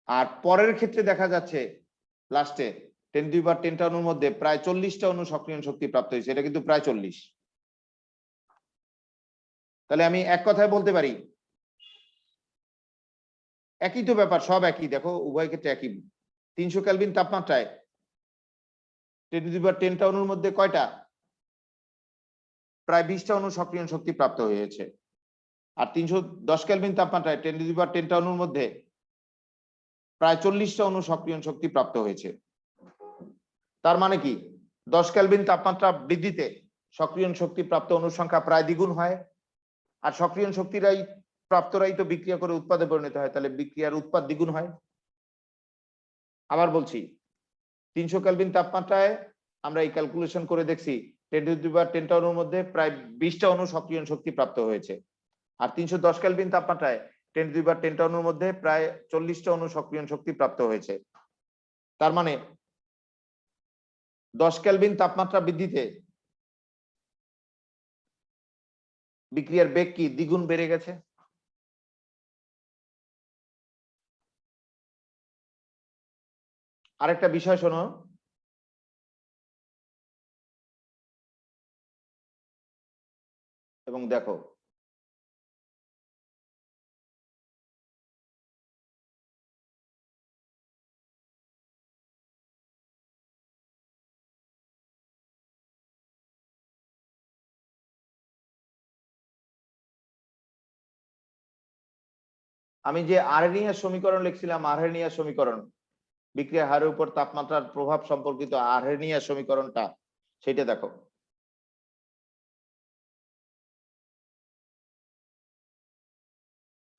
আর পরের ক্ষেত্রে দেখা যাচ্ছে লাস্টে 10⁻10টা অণুর মধ্যে প্রায় 40টা অণু সক্রিয়ণ শক্তি প্রাপ্ত হয়েছে। এটা কিন্তু প্রায় 40। তাহলে আমি এক কথায় বলতে পারি, একই তো ব্যাপার, সব একই। দেখো উভয় ক্ষেত্রে একই। 300 কেলভিন তাপমাত্রায় 10⁻10টা অণুর মধ্যে কয়টা? প্রায় 20টা অণু সক্রিয়ণ শক্তি প্রাপ্ত হয়েছে। আর 310 কেলভিন তাপমাত্রায় 10⁻10টা অণুর মধ্যে প্রায় 40টা অণু সক্রিয়ণ শক্তি প্রাপ্ত হয়েছে। তার মানে কি, 10 কেলভিন তাপমাত্রা বৃদ্ধিতে সক্রিয়ণ শক্তি প্রাপ্ত অণুর সংখ্যা প্রায় দ্বিগুণ হয়। আর সক্রিয়ণ শক্তিরাই প্রাপ্তরাই তো বিক্রিয়া করে উৎপাদে পরিণত হয়, তাহলে বিক্রিয়ার উৎপাদ দ্বিগুণ হয়। আবার বলছি, 300 কেলভিন তাপমাত্রায় আমরা এই ক্যালকুলেশন করে দেখছি 10⁻10টা অণুর মধ্যে প্রায় 20টা অণু সক্রিয়ণ শক্তি প্রাপ্ত হয়েছে। আর 310 কেলভিন তাপমাত্রায় 10⁻10টা অণুর মধ্যে প্রায় 40টা অণু সক্রিয়ণ শক্তি প্রাপ্ত হয়েছে। তার মানে 10 কেলভিন তাপমাত্রা বৃদ্ধিতে বিক্রিয়ার বেগ কি দ্বিগুণ বেড়ে গেছে। আরেকটা বিষয় শোনো, এবং দেখো, আমি যে আর্হেনিয়ার সমীকরণ লিখছিলাম, আর্হেনিয়ার সমীকরণ, বিক্রিয়ার হারের উপর তাপমাত্রার প্রভাব সম্পর্কিত আর্হেনিয়ার সমীকরণটা, সেটা দেখো।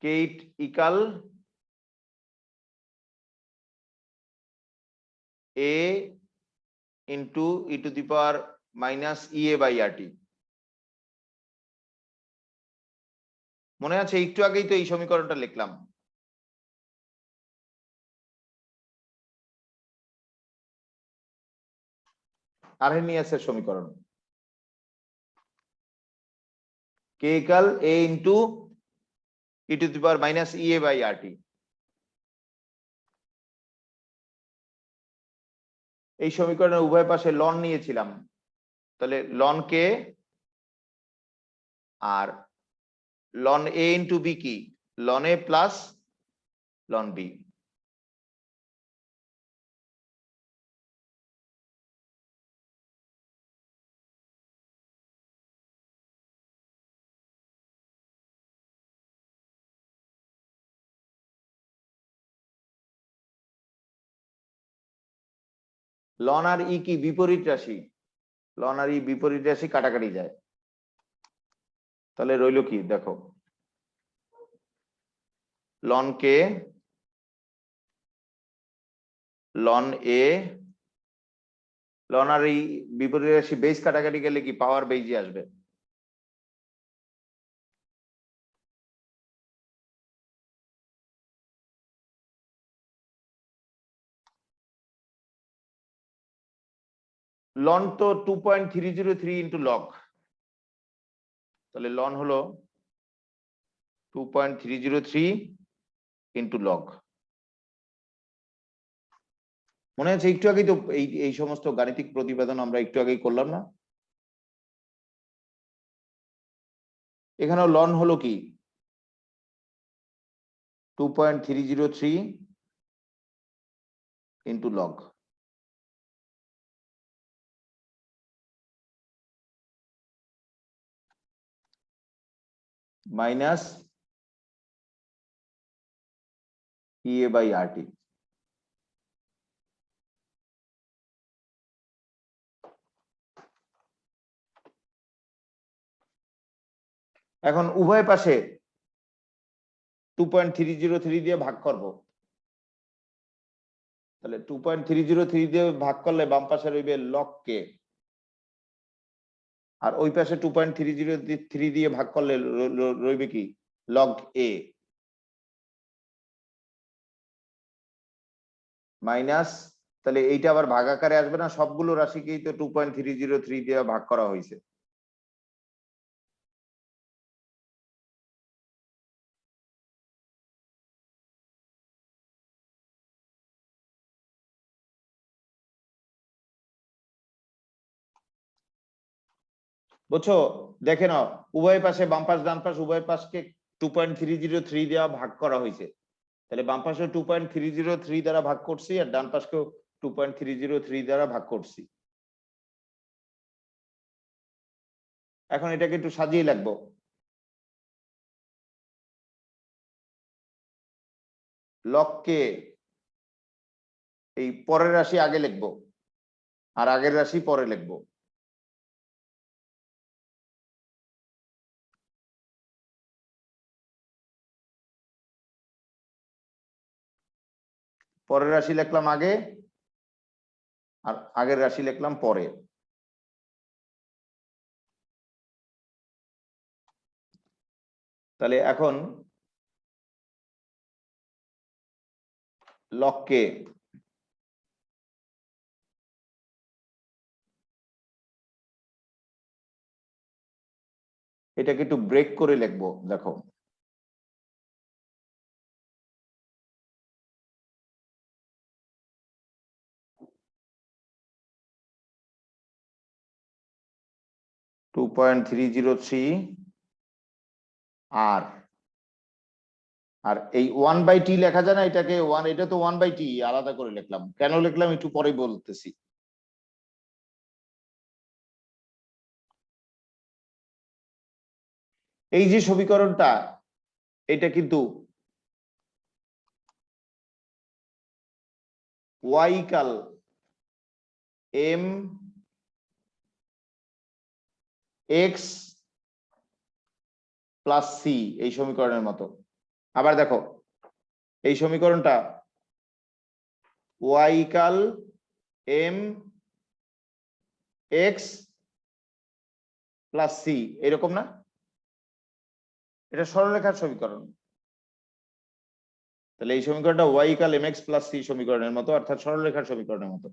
কেইট ইকাল এ ইন্টু e⁻−Ea/RT। মনে আছে? একটু আগেই তো এই সমীকরণটা লিখলাম। আর্হেনিয়াসের সমীকরণ। k equal a into e to the power minus ea by rt। এই সমীকরণের উভয় পাশে লন নিয়েছিলাম, তাহলে লন কে আর লন এ ইন্টু বি কি, লন এ প্লাস লন বি। লন আর ই কি বিপরীত রাশি, লন আর ই বিপরীত রাশি, কাটাকাটি যায়। তাহলে রইল কি দেখো, লন কে লন এ, লন আর ই বিপরীত রাশি বেস কাটাকাটি গেলে কি পাওয়ার বেজে আসবে। লন তো 2.303 ইন্টু লগ, তাহলে লন হলো 2.303 ইন্টু লগ। মনে আছে একটু আগেই তো এই সমস্ত গাণিতিক প্রতিবেদন আমরা একটু আগেই করলাম না? এখানেও লন হলো কি 2.303 into log. Minus EA by RT। এখন উভয় পাশে 2.303 দিয়ে ভাগ করব, তাহলে 2.303 দিয়ে ভাগ করলে বাম পাশে রইবে লগ কে, আর ওই পাশে 2.303 দিয়ে ভাগ করলে রইবে কি লগ এ, মাইনাস, তাহলে এইটা আবার ভাগাকারে আসবে না, সবগুলো রাশিকেই তো 2.303 দিয়ে ভাগ করা হয়েছে। বুঝছো? দেখে নাও উভয় পাশে বাম পাশ ডান পাশ উভয় পাশকে 2.303 দেওয়া ভাগ করা হয়েছে, তাহলে বাম পাশে 2.303 দ্বারা ভাগ করছি আর ডান পাশকেও 2.303 দ্বারা ভাগ করছি। এখন এটাকে একটু সাজিয়ে লিখবো, লগ কে এই পরের রাশি আগে লিখবো আর আগের রাশি পরে লিখবো। পরের রাশি লিখলাম আগে আর আগের রাশি লিখলাম পরে। তাহলে এখন লগ কে এটাকে একটু ব্রেক করে লিখবো, দেখো two point three zero three R আর এই 1/t লেখা যায় না, এটাকে ওয়ান, এটা তো 1/t আলাদা করে লিখলাম, কেন লিখলাম একটু পরে বলতেছি। এই যে সমীকরণটা, এটা কিন্তু y equal m x plus c এই সমীকরণের মতো। আবার দেখো এই সমীকরণটা y equal m x plus c এরকম না? এটা সরলরেখার সমীকরণ, তাহলে এই সমীকরণটা y equal mx plus c সমীকরণের মতো, অর্থাৎ সরলরেখার সমীকরণের মতো।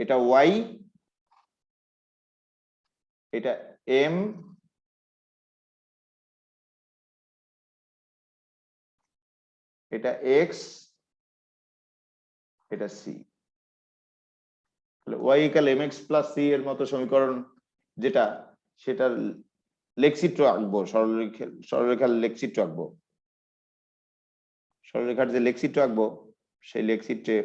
এটা ওয়াই, এটা এম, এটা এক্স, এটা C. Y equal M X plus C এর মতো সমীকরণ যেটা, সেটার লেখচিত্র আঁকবো, সরলরেখার লেখচিত্র আঁকবো। সরলরেখার যে লেখচিত্র আঁকবো সেই লেখচিত্রে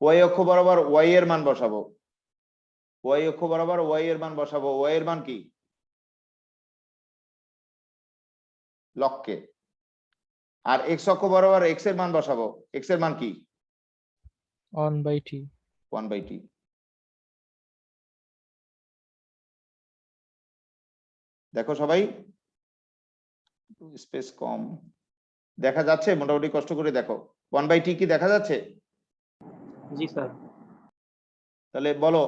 ওয়াই অক্ষ বরাবর ওয়াই এর মান বসাবো, ওয়াই অক্ষ বরাবর ওয়াই এর মান বসাবো। ওয়াই এর মান কি? লক্ষ্যে। আর এক্স অক্ষ বরাবর এক্স এর মান বসাবো। এক্স এর মান কি? 1/t। 1/t। দেখো সবাই, স্পেস কম দেখা যাচ্ছে, মোটামুটি কষ্ট করে দেখো। 1/t কি দেখা যাচ্ছে? জি স্যার। তাহলে বলো,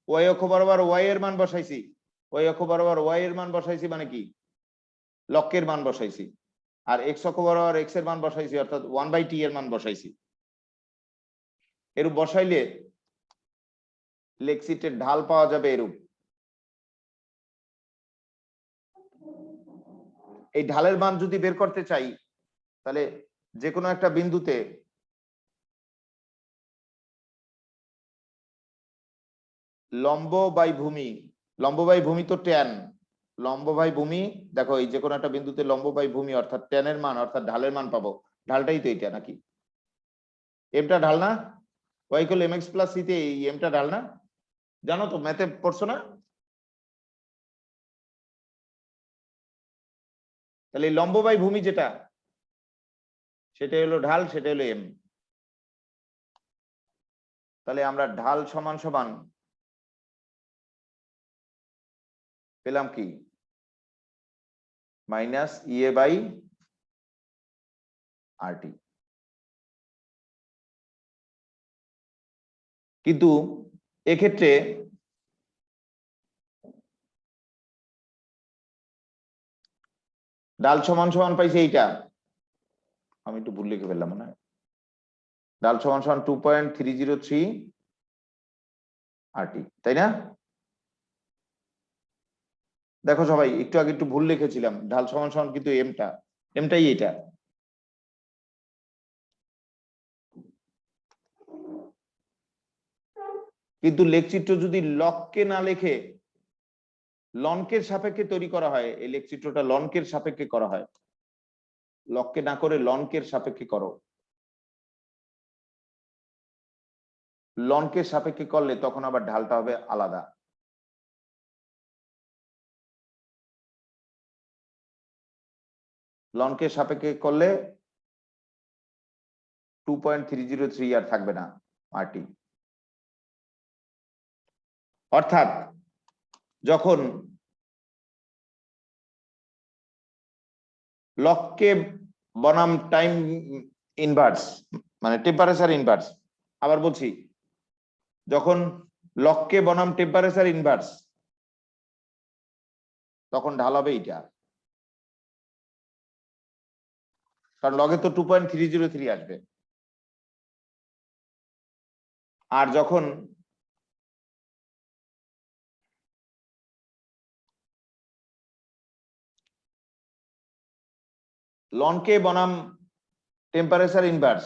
ওয়াই অক্ষ বরাবর ওয়াই এর মান বসাইছি, ওয়াই অক্ষ বরাবর ওয়াই এর মান বসাইছি মানে কি? লক্ষ্যের মান বসাইছি। আর এক্স অক্ষ বরাবর এক্স এর মান বসাইছি, অর্থাৎ 1/t এর মান বসাইছি। এরূপ বসাইলে লেখচিত্রের ঢাল পাওয়া যাবে এরূপ। এই ঢালের মান যদি বের করতে চাই, তাহলে যে কোনো একটা বিন্দুতে লম্ব বাই ভূমি, লম্ব বাই ভূমি তো ট্যান, লম্ব বাই ভূমি, দেখো এই যে কোনো একটা বিন্দুতে লম্ব বাই ভূমি অর্থাৎ ট্যানের মান অর্থাৎ ঢালের মান পাবো। ঢালটাই তো এটা নাকি? এমটা ঢাল না? Y equal M X plus C তে এই এমটা ঢাল না? জানো তো, ম্যাথে পড়ছো না? তাহলে এই লম্ব বাই ভূমি যেটা, সেটা হলো ঢাল, সেটা হলো এম। তাহলে আমরা ঢাল সমান সমান পেলাম কি? Minus EA by RT. কিন্তু এক্ষেত্রে ডাল সমান সমান পাইছে এইটা, আমি একটু ভুল লিখে ফেললাম না, ডাল সমান সমান 2.303 আরটি, তাই না? দেখো সবাই, একটু আগে একটু ভুল লিখেছিলাম, ঢাল সমান সমান কিন্তু এমটাই এটা। কিন্তু লেখচিত্র যদি লককে না লেখে লনকের সাপেক্ষে তৈরি করা হয়, এই লেখচিত্রটা লনকের সাপেক্ষে করা হয়, লককে না করে লনকের সাপেক্ষে করো। লনকের সাপেক্ষে করলে তখন আবার ঢালটা হবে আলাদা। লনকের সাপেক্ষে করলে 2.303 আর থাকবে না আরটি। অর্থাৎ যখন লককে বনাম টাইম ইনভার্স মানে টেম্পারেচার ইনভার্স, আবার বলছি, যখন লককে বনাম টেম্পারেচার ইনভার্স, তখন ঢাল হবে এইটা, কারণ লগে তো 2.303 আসবে। আর যখন লনকে বনাম টেম্পারেচার ইনভার্স,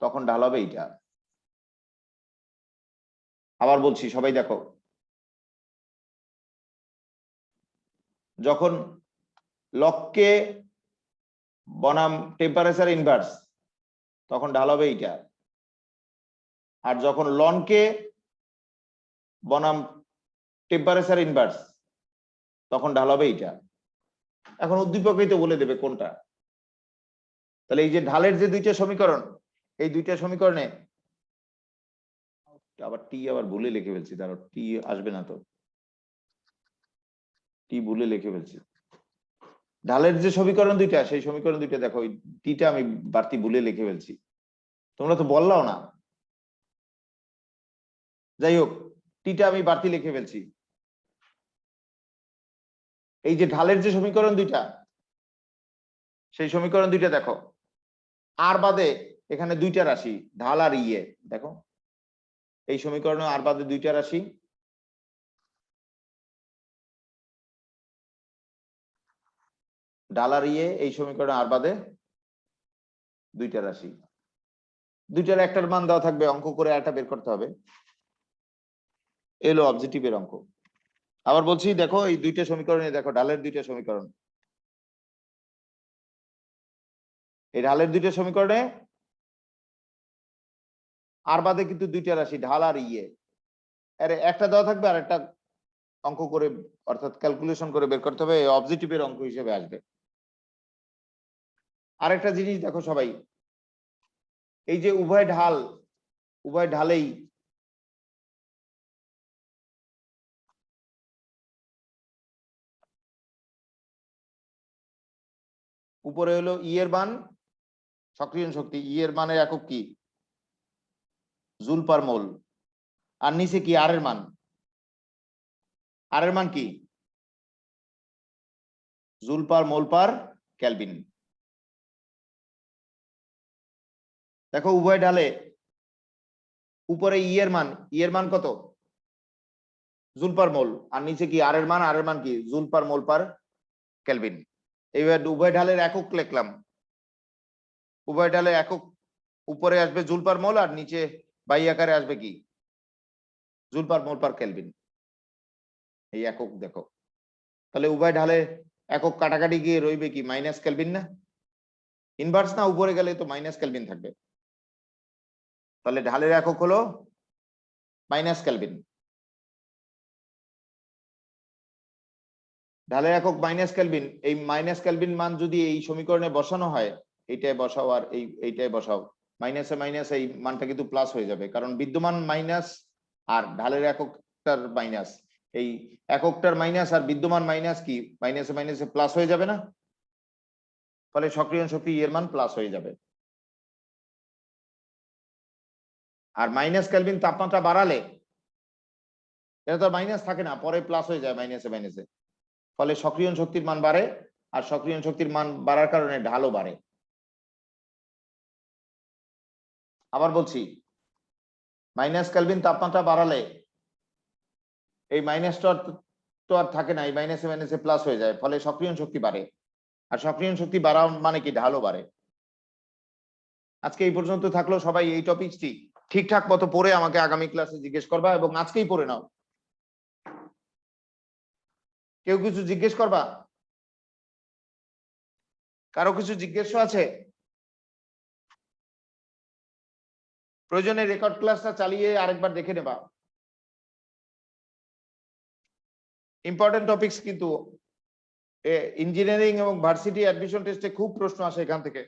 তখন ঢাল হবে এইটা। আবার বলছি, সবাই দেখো, যখন লককে বনাম টেম্পারেচার ইনভার্স, তখন ঢাল হবে এইটা। আর যখন লনকে বনাম টেম্পারেচার ইনভার্স, তখন ঢাল হবে এইটা। এখন উদ্দীপকই তো বলে দেবে কোনটা। তাহলে এই যে ঢালের যে দুইটা সমীকরণ, এই দুইটা সমীকরণে আবার টি আবার ভুলে লিখে ফেলছি, তার টি আসবে না তো, টি ভুলে লিখে ফেলছি। ঢালের যে সমীকরণ দুইটা, সেই সমীকরণ দুইটা দেখো, ওই টিটা আমি বাড়তি ভুলে লিখে ফেলছি, তোমরা তো বললাও না। যাই হোক, টিটা আমি বাড়তি লিখে ফেলছি। এই যে ঢালের যে সমীকরণ দুইটা, সেই সমীকরণ দুইটা দেখো, আর বাদে এখানে দুইটা রাশি ঢাল আর ইয়ে, দেখো এই সমীকরণে আর বাদে দুইটা রাশি, ঢাল আর ইয়ে, এই সমীকরণে আর বাদে দুইটা রাশি, দুইটার একটার মান দেওয়া থাকবে, অঙ্ক করে একটা বের করতে হবে, এলো অবজেক্টিভের অঙ্ক। আবার বলছি দেখো এই দুইটা সমীকরণে দেখো ঢালের দুইটা সমীকরণ, এই ঢালের দুইটা সমীকরণে আর বাদে কিন্তু দুইটা রাশি ঢাল আর ইয়ে, আরে একটা দেওয়া থাকবে আর একটা অঙ্ক করে অর্থাৎ ক্যালকুলেশন করে বের করতে হবে, অবজেক্টিভের অঙ্ক হিসেবে আসবে। আরেকটা জিনিস দেখো সবাই, এই যে উভয় ঢালেই উপরে হলো ই এর মান সক্রিয় শক্তি, ই এর মানের একক কি জুল পার মোল, আর নিচে কি আর এর মান, আর এর মান কি জুল পার মোল পার কেলভিন। দেখো উভয় ঢালে উপরে ই এর মান কত জুল পার মোল, আর নিচে কি আর এর মান কি জুল পার মোল পার কেলভিন। এইবার উভয় ঢালের একক লিখলাম, উভয় ঢালের একক উপরে আসবে জুল পার মোল আর নিচে বাই আকারে আসবে কি জুল পার মোল পার কেলভিন, এই একক দেখো। তাহলে উভয় ঢালে একক কাটাকাটি গিয়ে রইবে কি মাইনাস কেলভিন না, ইনভার্স না, উপরে গেলে তো মাইনাস কেলভিন থাকবে, তাহলে ঢালের একক হলো মাইনাস কেলভিন, ঢালের একক মাইনাস কেলভিন। এই মাইনাস কেলভিন মান যদি এই সমীকরণে বসানো হয়, এইটায় বসাও আর এইটায় বসাও, মাইনাসে মাইনাস এই মানটা কিন্তু প্লাস হয়ে যাবে, কারণ বিদ্যমান মাইনাস আর ঢালের এককটার মাইনাস, এই এককটার মাইনাস আর বিদ্যমান মাইনাস কি মাইনাসে মাইনাসে প্লাস হয়ে যাবে না, ফলে সক্রিয় শক্তি এর মান প্লাস হয়ে যাবে। আর মাইনাস কেলভিন তাপমাত্রা বাড়ালে এটা তো মাইনাস থাকে না, পরে প্লাস হয়ে যায় মাইনাসে মাইনাসে, ফলে সক্রিয় শক্তির মান বাড়ে, আর সক্রিয় শক্তির মান বাড়ার কারণে ঢালও বাড়ে। আবার বলছি মাইনাস কেলভিন তাপমাত্রা বাড়ালে এই মাইনাসটা তো আর থাকে না, এই মাইনাসে মাইনাসে প্লাস হয়ে যায়, ফলে সক্রিয় শক্তি বাড়ে, আর সক্রিয় শক্তি বাড়া মানে কি ঢালও বাড়ে। আজকে এই পর্যন্ত থাকলো, সবাই এই টপিকটি ঠিকঠাক মতো পড়ে আমাকে আগামী ক্লাসে জিজ্ঞেস করবা, এবং আজকেই পড়ে নাও। কেউ কিছু জিজ্ঞেস করবা, কারো কিছু জিজ্ঞেস আছে? প্রয়োজনে রেকর্ড ক্লাসটা চালিয়ে আরেকবার দেখে নেবা, ইম্পর্টেন্ট টপিকস কিন্তু ইঞ্জিনিয়ারিং এবং ভার্সিটি অ্যাডমিশন টেস্টে খুব প্রশ্ন আসে এখান থেকে।